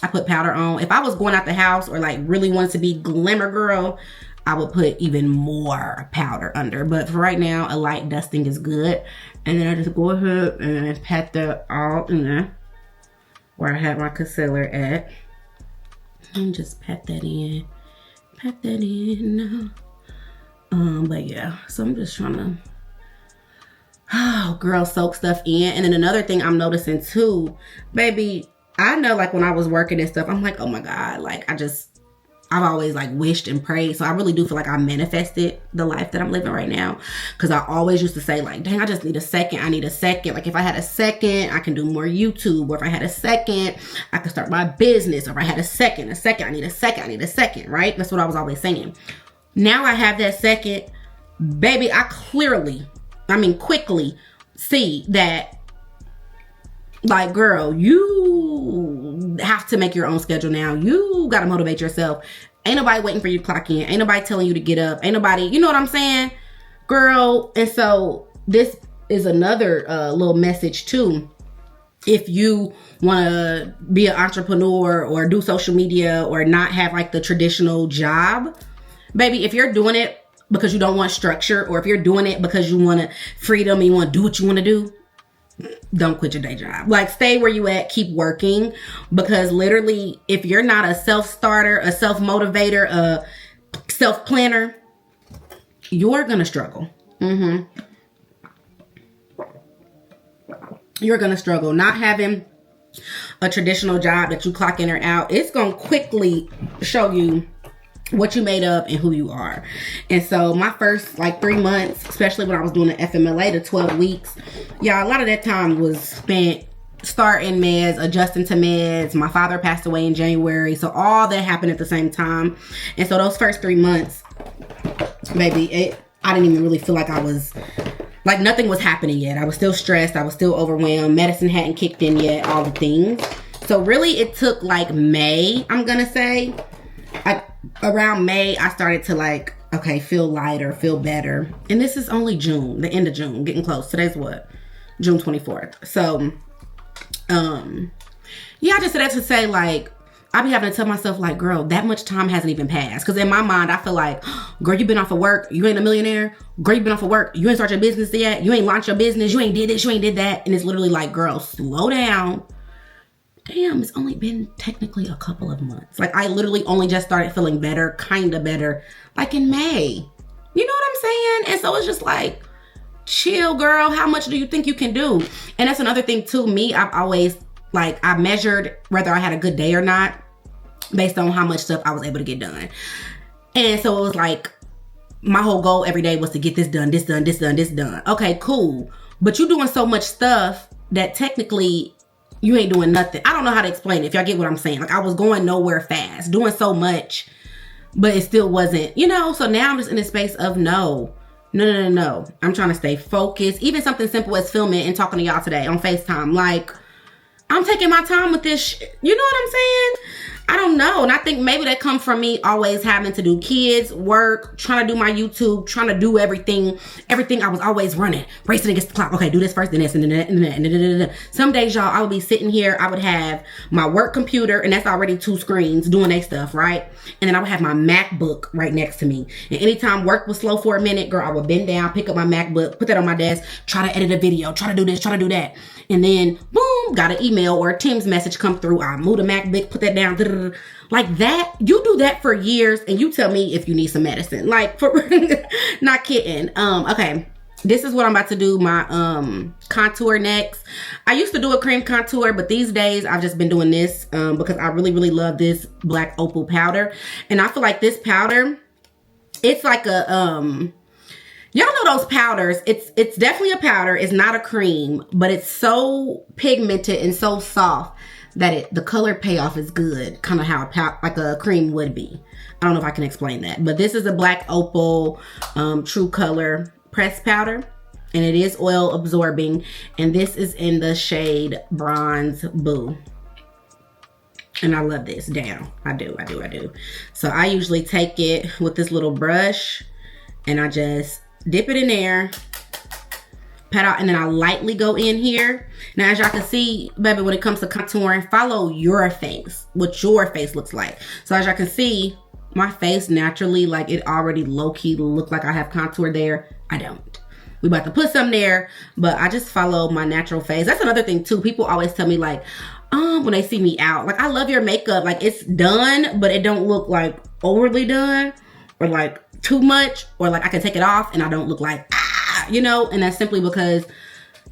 I put powder on. If I was going out the house or like really wanted to be glamour girl, I would put even more powder under. But for right now, a light dusting is good. And then I just go ahead and pat that all in there where I have my concealer at. And just pat that in. Pat that in. But yeah, so I'm just trying to, oh girl, soak stuff in. And then another thing I'm noticing too, baby, I know like when I was working and stuff, I'm like, oh my God, like I've always like wished and prayed. So I really do feel like I manifested the life that I'm living right now. Cause I always used to say like, dang, I just need a second. I need a second. Like if I had a second, I can do more YouTube. Or if I had a second, I could start my business. Or if I had a second, I need a second, right? That's what I was always saying. Now I have that second, baby, I quickly see that, like, girl, you have to make your own schedule now. You got to motivate yourself. Ain't nobody waiting for you to clock in. Ain't nobody telling you to get up. Ain't nobody, you know what I'm saying? Girl, and so this is another little message too. If you want to be an entrepreneur or do social media or not have like the traditional job, baby, if you're doing it because you don't want structure, or if you're doing it because you want freedom and you want to do what you want to do, don't quit your day job. Like, stay where you at, keep working, because literally if you're not a self-starter, a self-motivator, a self-planner, you're gonna struggle. You're gonna struggle. Not having a traditional job that you clock in or out, it's gonna quickly show you what you made of and who you are. And so my first like 3 months, especially when I was doing the FMLA, the 12 weeks, y'all, a lot of that time was spent starting meds, adjusting to meds. My father passed away in January, so all that happened at the same time. And so those first 3 months, baby, I didn't even really feel like I was, like nothing was happening yet. I was still stressed. I was still overwhelmed. Medicine hadn't kicked in yet, all the things. So really it took like May, I'm gonna say. Around May, I started to like, okay, feel lighter, feel better. And this is only June, the end of June, getting close. Today's what? June 24th. So, yeah, I just said that to say, like, I be having to tell myself, like, girl, that much time hasn't even passed. Because in my mind, I feel like, girl, you been off of work. You ain't a millionaire. Girl, you been off of work. You ain't start your business yet. You ain't launched your business. You ain't did this. You ain't did that. And it's literally like, girl, slow down. Damn, it's only been technically a couple of months. Like, I literally only just started feeling better, kind of better, like in May. You know what I'm saying? And so it's just like, chill, girl. How much do you think you can do? And that's another thing too. Me, I've always, like, I measured whether I had a good day or not based on how much stuff I was able to get done. And so it was like, my whole goal every day was to get this done, this done, this done, this done. Okay, cool. But you're doing so much stuff that technically you ain't doing nothing. I don't know how to explain it, if y'all get what I'm saying. Like, I was going nowhere fast, doing so much, but it still wasn't, you know? So now I'm just in the space of no. I'm trying to stay focused. Even something simple as filming and talking to y'all today on FaceTime. Like, I'm taking my time with this shit. You know what I'm saying? I don't know. And I think maybe that comes from me always having to do kids, work, trying to do my YouTube, trying to do everything. Everything I was always running, racing against the clock. Okay, do this first, then this, and then that, and then that, and that. Some days, y'all, I would be sitting here. I would have my work computer, and that's already 2 screens doing their stuff, right? And then I would have my MacBook right next to me. And anytime work was slow for a minute, girl, I would bend down, pick up my MacBook, put that on my desk, try to edit a video, try to do this, try to do that. And then, boom, got an email or a Teams message come through. I move the MacBook, put that down, like that. You do that for years, and you tell me if you need some medicine. Like, for not kidding. Okay, this is what I'm about to do, my contour next. I used to do a cream contour, but these days I've just been doing this because I really, really love this black opal powder. And I feel like this powder, it's like a y'all know those powders. It's definitely a powder. It's not a cream, but it's so pigmented and so soft that the color payoff is good. Kind of how like a cream would be. I don't know if I can explain that. But this is a black opal true color pressed powder. And it is oil absorbing. And this is in the shade Bronze Boo. And I love this down. I do. So I usually take it with this little brush. And I just dip it in there, pat out, and then I lightly go in here. Now, as y'all can see, baby, when it comes to contouring, follow your face, what your face looks like. So as y'all can see, my face naturally, like, it already low-key look like I have contour there. I don't. We about to put some there, but I just follow my natural face. That's another thing too. People always tell me, like, when they see me out, like, I love your makeup. Like, it's done, but it don't look like overly done or like too much, or like I can take it off and I don't look like, you know. And that's simply because,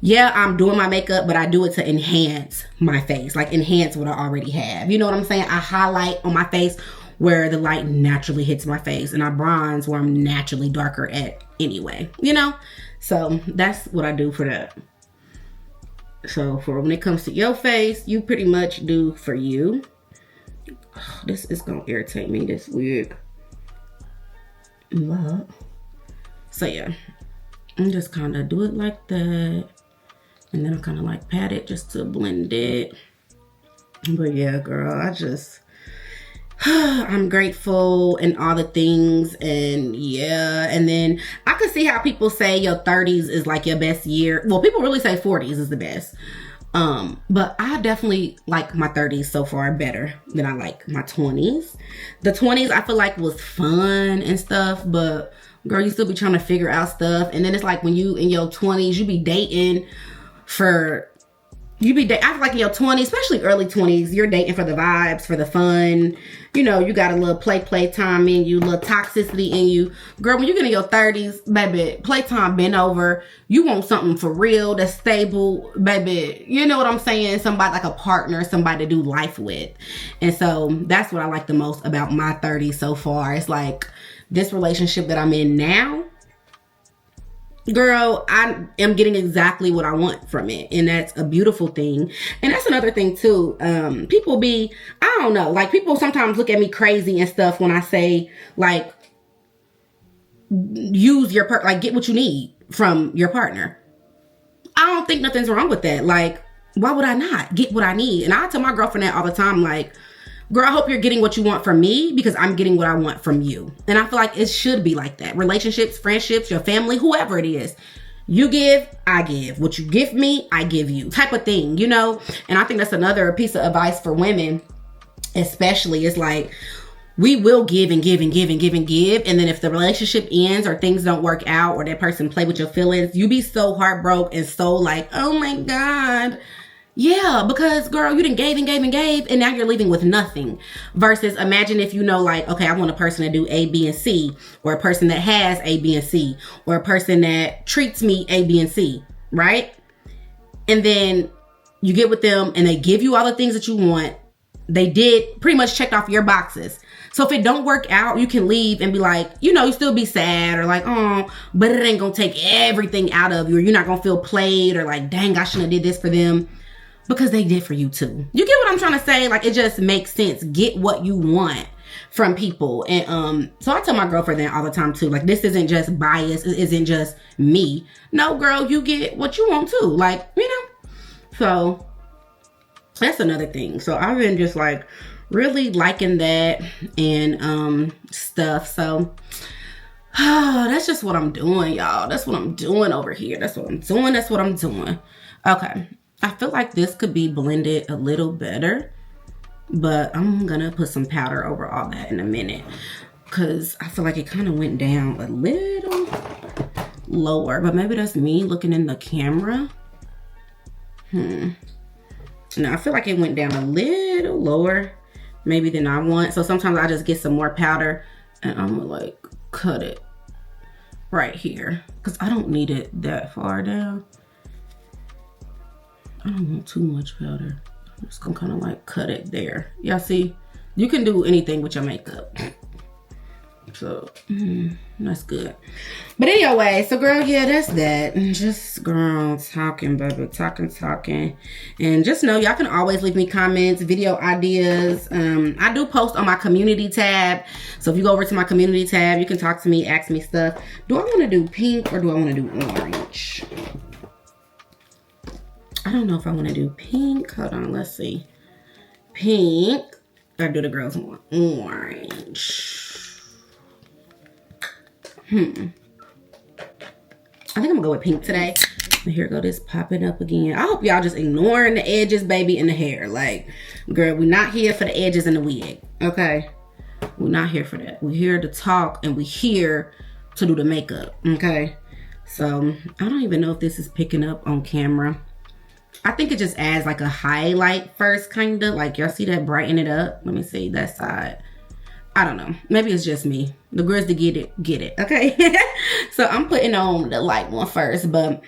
yeah, I'm doing my makeup, but I do it to enhance my face, like enhance what I already have. You know what I'm saying? I highlight on my face where the light naturally hits my face, and I bronze where I'm naturally darker at anyway, you know? So that's what I do for that. So for when it comes to your face, you pretty much do for you. Oh, this is gonna irritate me, this wig. So yeah, and just kind of do it like that, and then I kind of like pat it just to blend it. But yeah, girl, I just I'm grateful and all the things. And yeah, and then I could see how people say your 30s is like your best year. Well, people really say 40s is the best, but I definitely like my 30s so far better than I like my 20s. The 20s I feel like was fun and stuff, but girl, you still be trying to figure out stuff. And then it's like when you in your 20s, you be dating for, I feel like in your 20s, especially early 20s, you're dating for the vibes, for the fun. You know, you got a little play time in you, little toxicity in you. Girl, when you get in your 30s, baby, playtime been over. You want something for real, that's stable, baby. You know what I'm saying? Somebody like a partner, somebody to do life with. And so that's what I like the most about my 30s so far. It's like this relationship that I'm in now girl, I am getting exactly what I want from it. And that's a beautiful thing. And that's another thing too. People be, I don't know, like people sometimes look at me crazy and stuff when I say like, use your like get what you need from your partner. I don't think nothing's wrong with that. Like, why would I not get what I need? And I tell my girlfriend that all the time, like, girl, I hope you're getting what you want from me because I'm getting what I want from you. And I feel like it should be like that. Relationships, friendships, your family, whoever it is. You give, I give. What you give me, I give you. Type of thing, you know? And I think that's another piece of advice for women, especially. It's like, we will give and give and give and give and give. And then if the relationship ends or things don't work out or that person play with your feelings, you be so heartbroken and so like, oh my God. Yeah, because girl, you done gave and gave and gave and now you're leaving with nothing. Versus imagine if you know like, okay, I want a person to do A, B, and C, or a person that has A, B, and C, or a person that treats me A, B, and C, right? And then you get with them and they give you all the things that you want. They did pretty much checked off your boxes. So if it don't work out, you can leave and be like, you know, you still be sad or like, oh, but it ain't gonna take everything out of you, or you're not gonna feel played or like, dang, I shouldn't have did this for them. Because they did for you too. You get what I'm trying to say? Like, it just makes sense. Get what you want from people. And so I tell my girlfriend that all the time too. Like, this isn't just bias. It isn't just me. No, girl, you get what you want too. Like, you know. So that's another thing. So I've been just like really liking that and stuff. So that's just what I'm doing, y'all. That's what I'm doing over here. That's what I'm doing. That's what I'm doing. Okay. I feel like this could be blended a little better, but I'm gonna put some powder over all that in a minute because I feel like it kind of went down a little lower, but maybe that's me looking in the camera. No, I feel like it went down a little lower maybe than I want. So sometimes I just get some more powder and I'm gonna like cut it right here because I don't need it that far down. I don't want too much powder. I'm just gonna kind of like cut it there. Y'all see? You can do anything with your makeup. So, that's good. But anyway, so girl, yeah, that's that. Just, girl, talking, baby. Talking. And just know, y'all can always leave me comments, video ideas. I do post on my community tab. So if you go over to my community tab, you can talk to me, ask me stuff. Do I want to do pink or do I want to do orange? I don't know if I want to do pink. Hold on, let's see. Pink. Or do the girls want orange? I think I'm gonna go with pink today. And here go this popping up again. I hope y'all just ignoring the edges, baby, and the hair. Like, girl, we're not here for the edges and the wig, okay? We're not here for that. We're here to talk and we're here to do the makeup, okay? So, I don't even know if this is picking up on camera. I think it just adds like a highlight first, kind of. Like, y'all see that? Brighten it up. Let me see that side. I don't know. Maybe it's just me. The girls that get it. Okay? So, I'm putting on the light one first. But,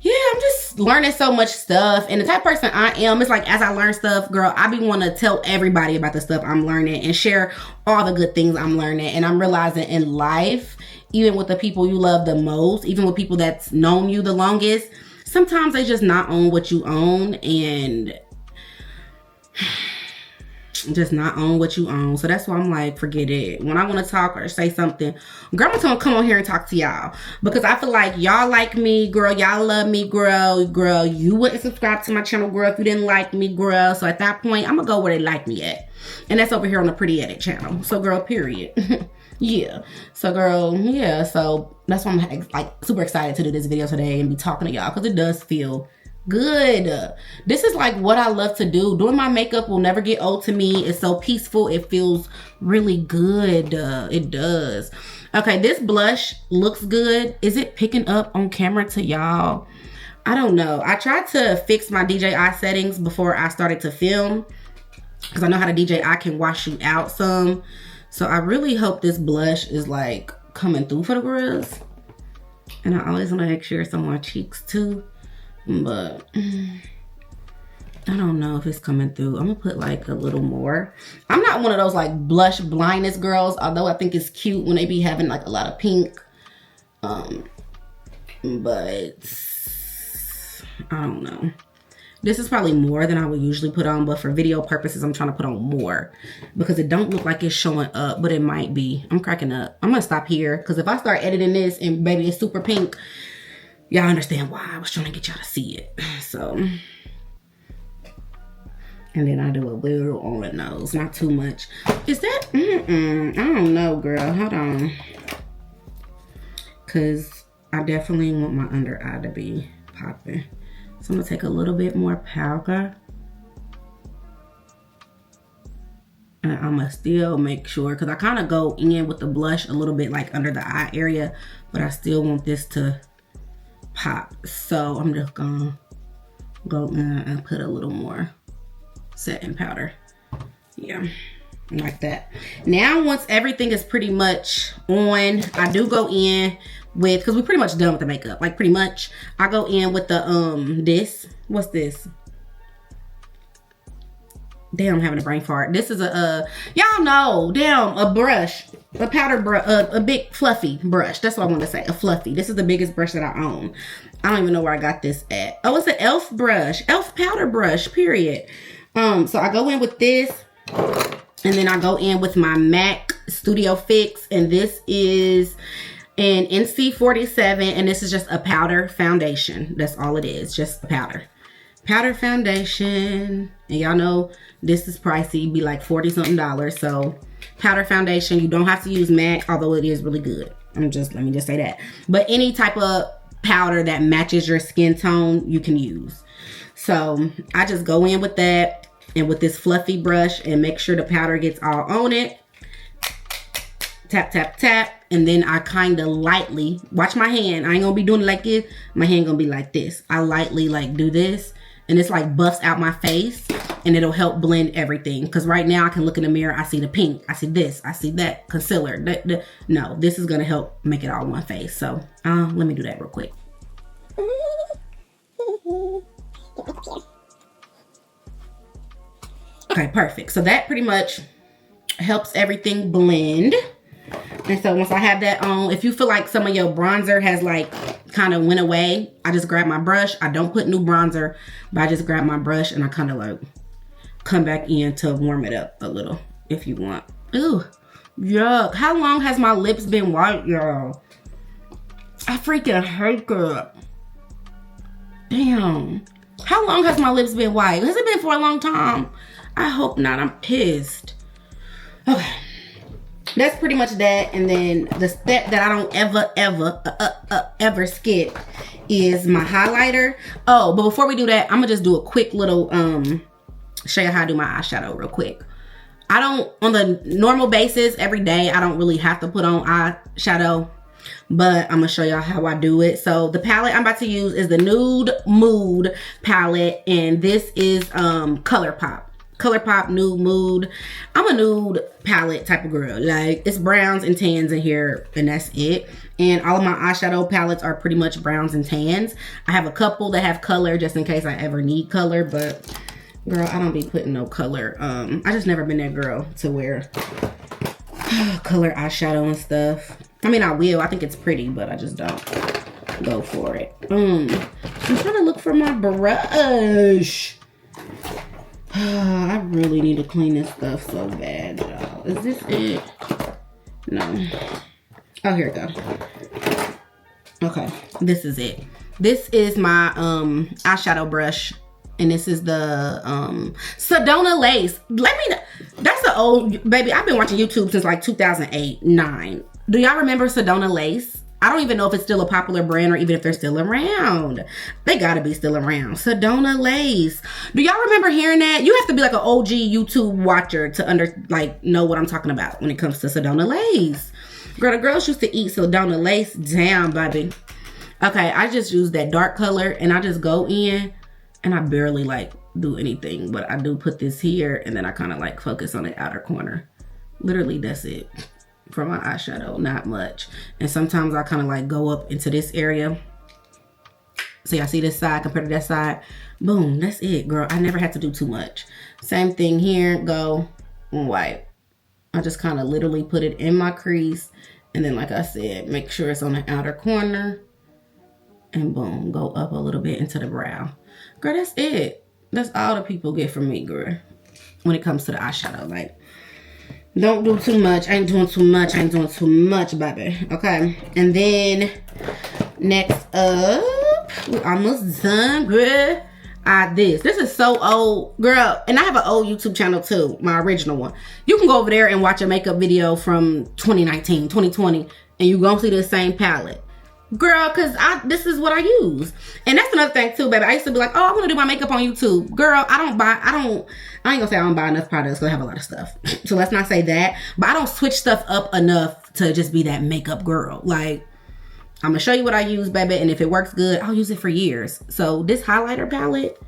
yeah, I'm just learning so much stuff. And the type of person I am, it's like as I learn stuff, girl, I be wanting to tell everybody about the stuff I'm learning and share all the good things I'm learning. And I'm realizing in life, even with the people you love the most, even with people that's known you the longest, sometimes they just not own what you own and just not own what you own. So that's why I'm like, forget it. When I want to talk or say something, girl, I'm gonna come on here and talk to y'all because I feel like y'all like me, girl. Y'all love me, girl. You wouldn't subscribe to my channel, girl, if you didn't like me, girl. So at that point, I'm gonna go where they like me at, and that's over here on the Pretty Edit channel. So girl, period. Yeah. So girl, yeah. So that's why I'm like super excited to do this video today and be talking to y'all because it does feel good. This is like what I love to do. Doing my makeup will never get old to me. It's so peaceful. It feels really good. It does. Okay, this blush looks good. Is it picking up on camera to y'all? I don't know. I tried to fix my DJI settings before I started to film because I know how the DJI can wash you out some. So I really hope this blush is like coming through for the girls. And I always want to make sure it's on my cheeks too. But I don't know if it's coming through. I'm gonna put like a little more. I'm not one of those like blush blindness girls, although I think it's cute when they be having like a lot of pink. but I don't know. This is probably more than I would usually put on, but for video purposes, I'm trying to put on more because it don't look like it's showing up, but it might be. I'm cracking up. I'm gonna stop here because if I start editing this and baby it's super pink, y'all understand why I was trying to get y'all to see it. So, and then I do a little on the nose, not too much. Is that, I don't know, girl, hold on. Cause I definitely want my under eye to be popping. So I'm gonna take a little bit more powder. And I'm gonna still make sure, cause I kind of go in with the blush a little bit like under the eye area, but I still want this to pop. So I'm just gonna go in and put a little more setting powder. Yeah, like that. Now, once everything is pretty much on, I do go in with, because we're pretty much done with the makeup, like pretty much, I go in with the, this, what's this? Damn, I'm having a brain fart. This is a, y'all know, damn, a brush, a powder brush, a big fluffy brush. That's what I want to say, a fluffy. This is the biggest brush that I own. I don't even know where I got this at. Oh, it's an e.l.f. brush, e.l.f. powder brush, period. So I go in with this, and then I go in with my MAC Studio Fix, and this is an NC47, and this is just a powder foundation. That's all it is, just a powder foundation. And y'all know this is pricey, be like $40-something. So powder foundation, you don't have to use MAC, although it is really good. Let me just say that. But any type of powder that matches your skin tone, you can use. So I just go in with that and with this fluffy brush and make sure the powder gets all on it. Tap, tap, tap. And then I kind of lightly, watch my hand. I ain't gonna be doing it like this. My hand gonna be like this. I lightly like do this. And it's like buffs out my face. And it'll help blend everything. Because right now I can look in the mirror. I see the pink. I see this. I see that. Concealer. No, this is gonna help make it all one face. So let me do that real quick. Okay, perfect. So that pretty much helps everything blend. And so once I have that on, if you feel like some of your bronzer has like kind of went away, I just grab my brush. I don't put new bronzer, but I just grab my brush and I kind of like come back in to warm it up a little if you want. Ooh, yuck. How long has my lips been white, y'all? I freaking hate it. Damn. How long has my lips been white? Has it been for a long time? I hope not. I'm pissed. Okay. That's pretty much that. And then the step that I don't ever skip is my highlighter. Oh, but before we do that, I'm gonna just do a quick little show you how I do my eyeshadow real quick. I don't, on the normal basis every day, I don't really have to put on eyeshadow, but I'm gonna show y'all how I do it. So the palette I'm about to use is the Nude Mood palette, and this is ColourPop Nude Mood. I'm a nude palette type of girl. Like, it's browns and tans in here, and that's it. And all of my eyeshadow palettes are pretty much browns and tans. I have a couple that have color just in case I ever need color, but girl, I don't be putting no color. I just never been that girl to wear color eyeshadow and stuff. I mean, I will. I think it's pretty, but I just don't go for it. I'm trying to look for my brush. I really need to clean this stuff so bad, y'all. Is this it? No. Oh, here it goes. Okay, this is it. This is my eyeshadow brush, and this is the Sedona Lace. Let me know. That's the old, baby, I've been watching YouTube since like 2008, 9. Do y'all remember Sedona Lace? I don't even know if it's still a popular brand or even if they're still around. They gotta be still around. Sedona Lace. Do y'all remember hearing that? You have to be like an OG YouTube watcher to know what I'm talking about when it comes to Sedona Lace. Girl, the girls used to eat Sedona Lace. Damn, baby. Okay, I just use that dark color and I just go in and I barely like do anything, but I do put this here and then I kind of like focus on the outer corner. Literally, that's it. For my eyeshadow, not much. And sometimes I kind of like go up into this area. See, I see this side compared to that side. Boom, that's it, girl. I never had to do too much. Same thing here, go white. I just kind of literally put it in my crease. And then, like I said, make sure it's on the outer corner. And boom, go up a little bit into the brow. Girl, that's it. That's all the people get from me, girl. When it comes to the eyeshadow, like, don't do too much. I ain't doing too much. I ain't doing too much, baby. Okay. And then next up, we're almost done, girl. This is so old, girl. And I have an old YouTube channel too, my original one. You can go over there and watch a makeup video from 2019, 2020, and you gonna see the same palette. Girl, cause this is what I use. And that's another thing too, baby. I used to be like, oh, I want to do my makeup on YouTube. Girl, I ain't gonna say I don't buy enough products because I have a lot of stuff. So let's not say that. But I don't switch stuff up enough to just be that makeup girl. Like, I'm gonna show you what I use, baby. And if it works good, I'll use it for years. So this highlighter palette,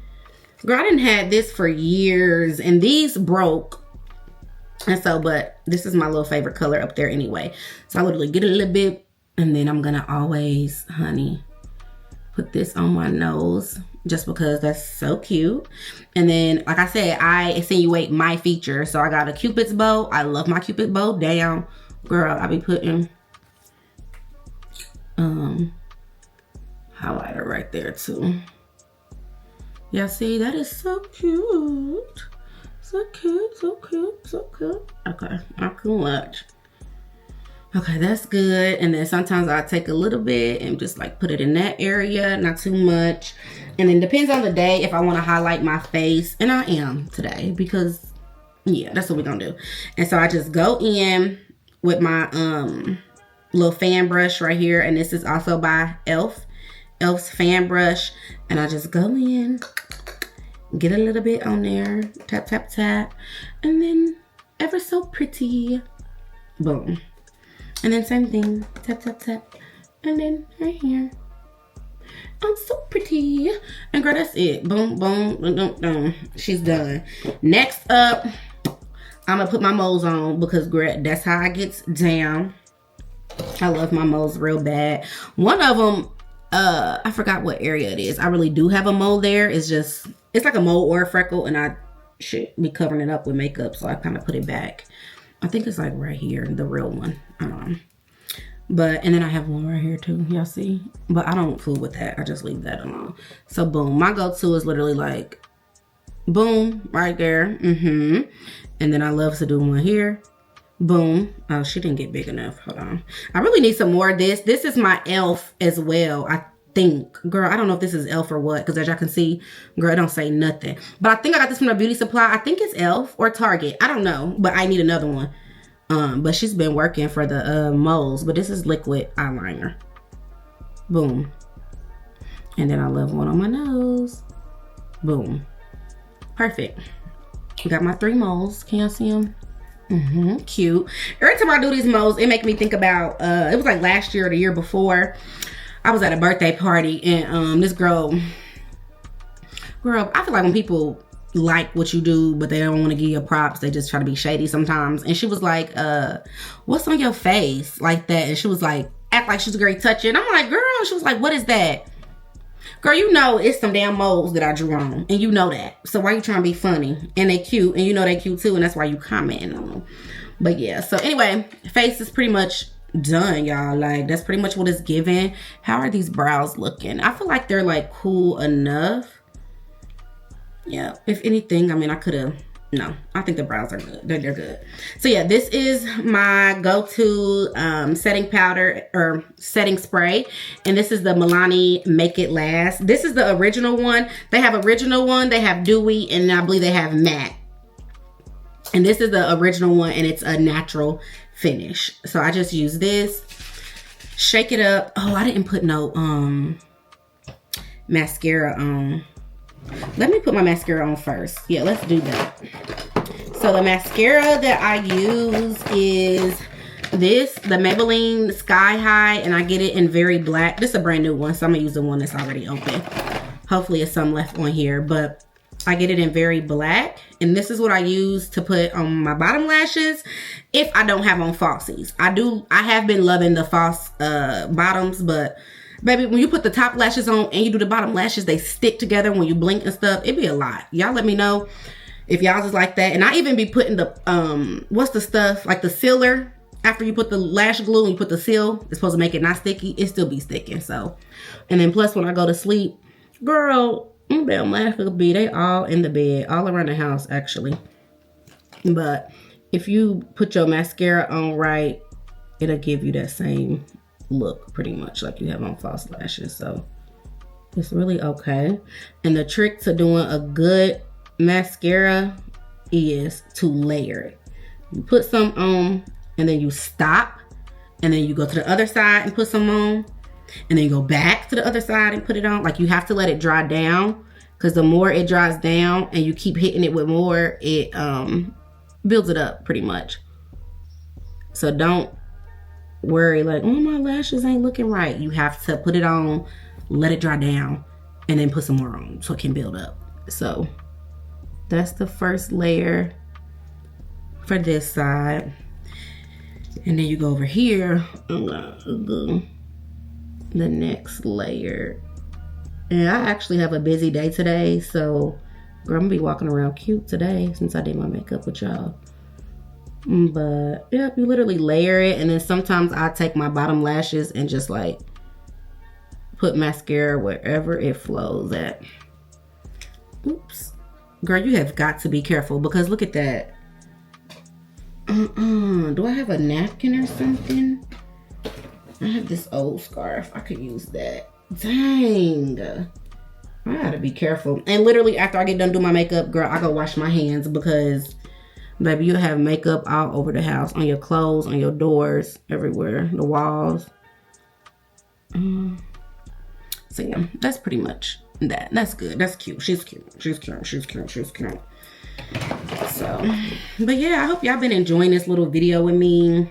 girl, I didn't have this for years. And these broke. And so, but this is my little favorite color up there anyway. So I literally get a little bit. And then I'm gonna always, honey, put this on my nose just because that's so cute. And then, like I said, I insinuate my feature. So I got a Cupid's bow. I love my Cupid bow down. Girl, I be putting highlighter right there too. Yeah, see, that is so cute. So cute, so cute, so cute. Okay, not too much. Okay, that's good. And then sometimes I take a little bit and just like put it in that area, not too much. And then depends on the day if I want to highlight my face. And I am today because, yeah, that's what we're going to do. And so I just go in with my little fan brush right here. And this is also by Elf's fan brush. And I just go in, get a little bit on there, tap, tap, tap. And then ever so pretty, boom. And then same thing, tap, tap, tap. And then right here. I'm so pretty. And girl, that's it. Boom, boom, boom, boom. She's done. Next up, I'm gonna put my moles on because girl, that's how I get down. I love my moles real bad. One of them, I forgot what area it is. I really do have a mole there. It's like a mole or a freckle, and I should be covering it up with makeup, so I kind of put it back. I think it's like right here, the real one. I don't know. But, and then I have one right here too, y'all see? But I don't fool with that. I just leave that alone. So boom, my go-to is literally like, boom, right there. And then I love to do one here. Boom. Oh, she didn't get big enough. Hold on. I really need some more of this. This is my Elf as well, I think. Girl, I don't know if this is Elf or what, because as y'all can see, girl, it don't say nothing. But I think I got this from a beauty supply. I think it's Elf or Target. I don't know, but I need another one. But she's been working for the moles. But this is liquid eyeliner. Boom. And then I love one on my nose. Boom. Perfect. Got my 3 moles. Can y'all see them? Cute. Every time I do these moles, it makes me think about, it was like last year or the year before. I was at a birthday party and this girl, I feel like when people like what you do, but they don't want to give you props, they just try to be shady sometimes. And she was like, what's on your face? Like that. And she was like, act like she's a great toucher. And I'm like, girl, she was like, what is that? Girl, you know it's some damn moles that I drew on. And you know that. So why you trying to be funny? And they cute. And you know they cute too. And that's why you comment on them. But yeah. So anyway, face is pretty much done, y'all. Like, that's pretty much what it's given. How are these brows looking? I feel like they're like cool enough. Yeah. If anything, I mean, I could have... No, I think the brows are good. They're good. So yeah, this is my go-to setting powder or setting spray. And this is the Milani Make It Last. This is the original one. They have original one. They have dewy, and I believe they have matte. And this is the original one, and it's a natural finish. So I just use this. Shake it up. Oh, I didn't put no mascara on. Let me put my mascara on first. Yeah, let's do that. So the mascara that I use is this, the Maybelline Sky High, and I get it in Very Black. This is a brand new one, so I'm gonna use the one that's already open. Hopefully there's some left on here, but I get it in Very Black, and this is what I use to put on my bottom lashes if I don't have on falsies. I have been loving the false bottoms, but baby, when you put the top lashes on and you do the bottom lashes, they stick together when you blink and stuff. It'd be a lot. Y'all let me know if y'all is like that. And I even be putting the, what's the stuff? Like the sealer. after you put the lash glue and you put the seal, it's supposed to make it not sticky. It still be sticking. So, and then plus when I go to sleep, girl, damn lash could be, they all in the bed, all around the house actually. But if you put your mascara on right, it'll give you that same look pretty much like you have on false lashes. So it's really okay. And the trick to doing a good mascara is to layer it. You put some on and then you stop, and then you go to the other side and put some on, and then you go back to the other side and put it on. Like, you have to let it dry down, because the more it dries down and you keep hitting it with more, it builds it up pretty much. So don't worry like, oh, my lashes ain't looking right. You have to put it on, let it dry down, and then put some more on so it can build up. So that's the first layer for this side. And then you go over here, the next layer. And I actually have a busy day today, so girl, I'm gonna be walking around cute today since I did my makeup with y'all. But yeah, you literally layer it, and then sometimes I take my bottom lashes and just like put mascara wherever it flows at. Oops. Girl, you have got to be careful, because look at that. Do I have a napkin or something? I have this old scarf. I could use that. Dang. I gotta be careful. And literally after I get done doing my makeup, girl, I go wash my hands, because baby, you'll have makeup all over the house, on your clothes, on your doors, everywhere, the walls. So yeah, that's pretty much that. That's good. That's cute. She's cute. She's cute. She's cute. She's cute. So, but yeah, I hope y'all been enjoying this little video with me.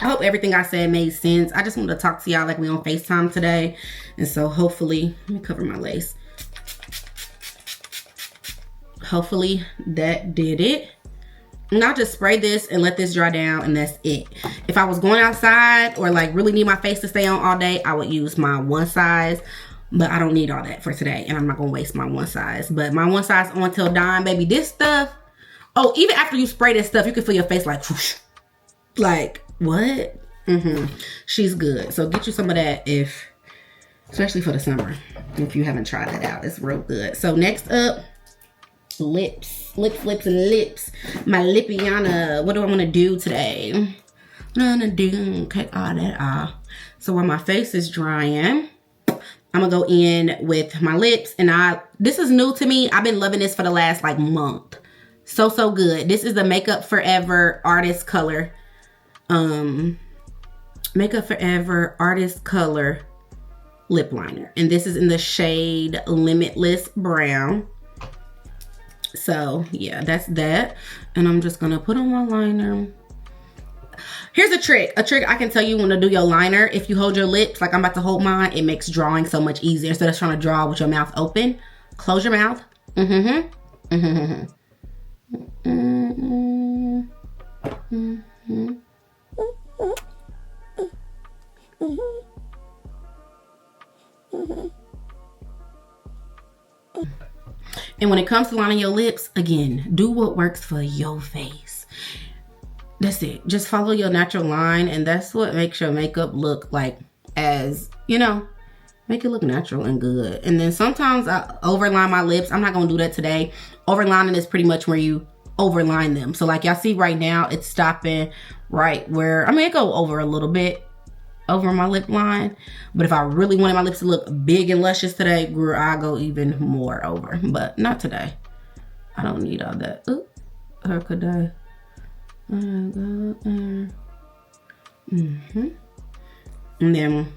I hope everything I said made sense. I just wanted to talk to y'all like we on FaceTime today. And so hopefully, let me cover my lace. Hopefully that did it. And I'll just spray this and let this dry down, and that's it. If I was going outside or like really need my face to stay on all day, I would use my one size. But I don't need all that for today, and I'm not gonna waste my one size. But my one size on till dime, baby. This stuff, oh, even after you spray this stuff, you can feel your face like whoosh. Like, what? She's good. So get you some of that, if, especially for the summer, if you haven't tried that out. It's real good. So next up, lips. Lips. My Lippiana. What do I want to do today? I'm gonna do, cut all that off. So while my face is drying, I'm gonna go in with my lips, and this is new to me. I've been loving this for the last like month. So good. This is the Makeup Forever Artist Color. Makeup Forever Artist Color lip liner, and this is in the shade Limitless Brown. So yeah, that's that. And I'm just gonna put on my liner. Here's a trick I can tell you when to do your liner. If you hold your lips like I'm about to hold mine, it makes drawing so much easier. Instead of trying to draw with your mouth open, close your mouth. And when it comes to lining your lips, again, do what works for your face. That's it. Just follow your natural line, and that's what makes your makeup look like, as, you know, make it look natural and good. And then sometimes I overline my lips. I'm not going to do that today. Overlining is pretty much where you overline them. So like y'all see right now, it's stopping right where, I mean, it go over a little bit over my lip line. But if I really wanted my lips to look big and luscious today, girl, I'll go even more over. But not today. I don't need all that. Ooh, how could I? And then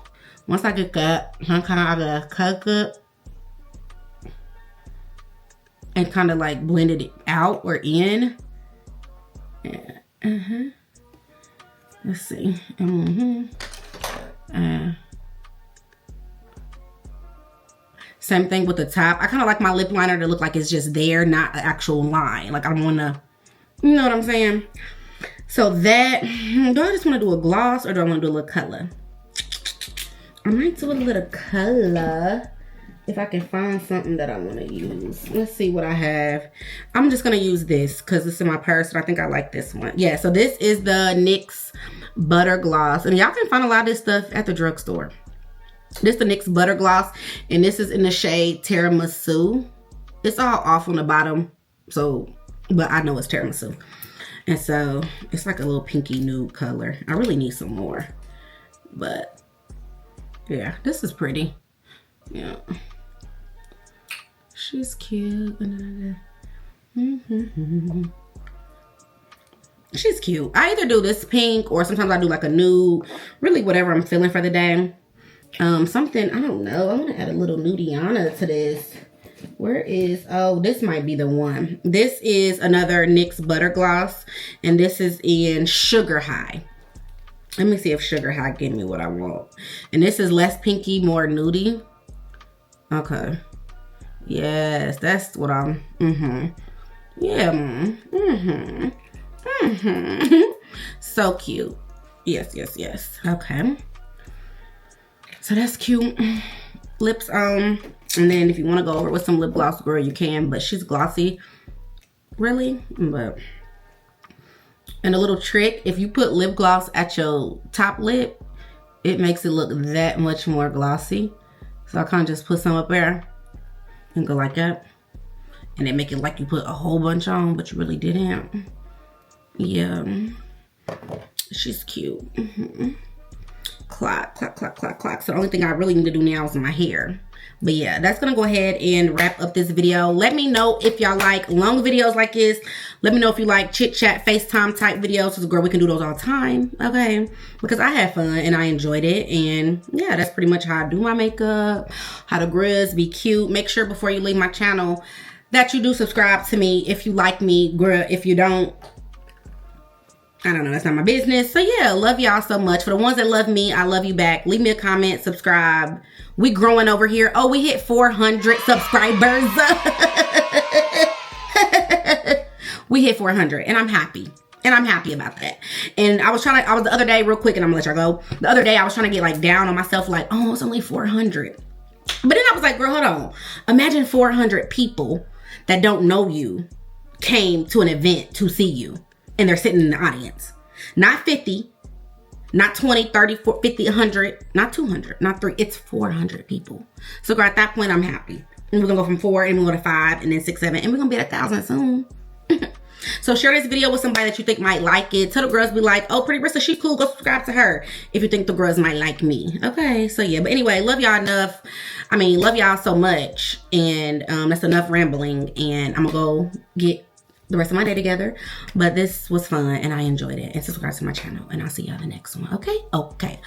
once I get that, sometimes I gotta cook it and kind of like blend it out or in. Let's see. Same thing with the top. I kind of like my lip liner to look like it's just there, not an actual line. Like I want to, you know what I'm saying? So that, do I just want to do a gloss or do I want to do a little color? I might do a little color if I can find something that I want to use. Let's see what I have. I'm just going to use this because this is in my purse and I think I like this one. Yeah, so this is the NYX Butter Gloss. And y'all can find a lot of this stuff at the drugstore. This is the NYX Butter Gloss. And this is in the shade Tiramisu. It's all off on the bottom. So, but I know it's tiramisu. And so it's like a little pinky nude color. I really need some more. But yeah, this is pretty. Yeah. She's cute. She's cute. I either do this pink or sometimes I do like a nude. Really whatever I'm feeling for the day. Something, I don't know. I want to add a little nudiana to this. Where is, oh, this might be the one. This is another NYX Butter Gloss. And this is in Sugar High. Let me see if Sugar High gave me what I want. And this is less pinky, more nudie. Okay. Yes, that's what I'm, yeah, so cute. Yes, yes, yes. Okay. So that's cute. Lips on. And then if you want to go over with some lip gloss, girl, you can. But she's glossy. Really? But. And a little trick. If you put lip gloss at your top lip, it makes it look that much more glossy. So I kind of just put some up there. And go like that. And then make it like you put a whole bunch on. But you really didn't. Yeah. She's cute. Clock, clock, clock, clock, clock. So the only thing I really need to do now is my hair. But yeah, that's gonna go ahead and wrap up this video. Let me know if y'all like long videos like this. Let me know if you like chit chat, FaceTime type videos. Because girl, we can do those all the time. Okay. Because I had fun and I enjoyed it. And yeah, that's pretty much how I do my makeup. How to grizz, be cute. Make sure before you leave my channel that you do subscribe to me if you like me. Girl, if you don't, I don't know, that's not my business. So yeah, love y'all so much. For the ones that love me, I love you back. Leave me a comment, subscribe. We growing over here. Oh, we hit 400 subscribers. We hit 400 and I'm happy. And I'm happy about that. And I was the other day, real quick, and I'm gonna let y'all go. The other day I was trying to get like down on myself, like, oh, it's only 400. But then I was like, girl, hold on. Imagine 400 people that don't know you came to an event to see you. And they're sitting in the audience. Not 50, not 20, 30, 40, 50, 100, not 200, not 3. It's 400 people. So girl, at that point, I'm happy. And we're going to go from 4 and we're going to 5 and then 6, 7. And we're going to be at 1,000 soon. So share this video with somebody that you think might like it. Tell the girls, be like, oh, Pretty Brista, she cool. Go subscribe to her if you think the girls might like me. Okay, so yeah. But anyway, love y'all enough. I mean, love y'all so much. And that's enough rambling. And I'm going to go get the rest of my day together. But this was fun and I enjoyed it. And subscribe to my channel. And I'll see y'all in the next one. Okay? Okay.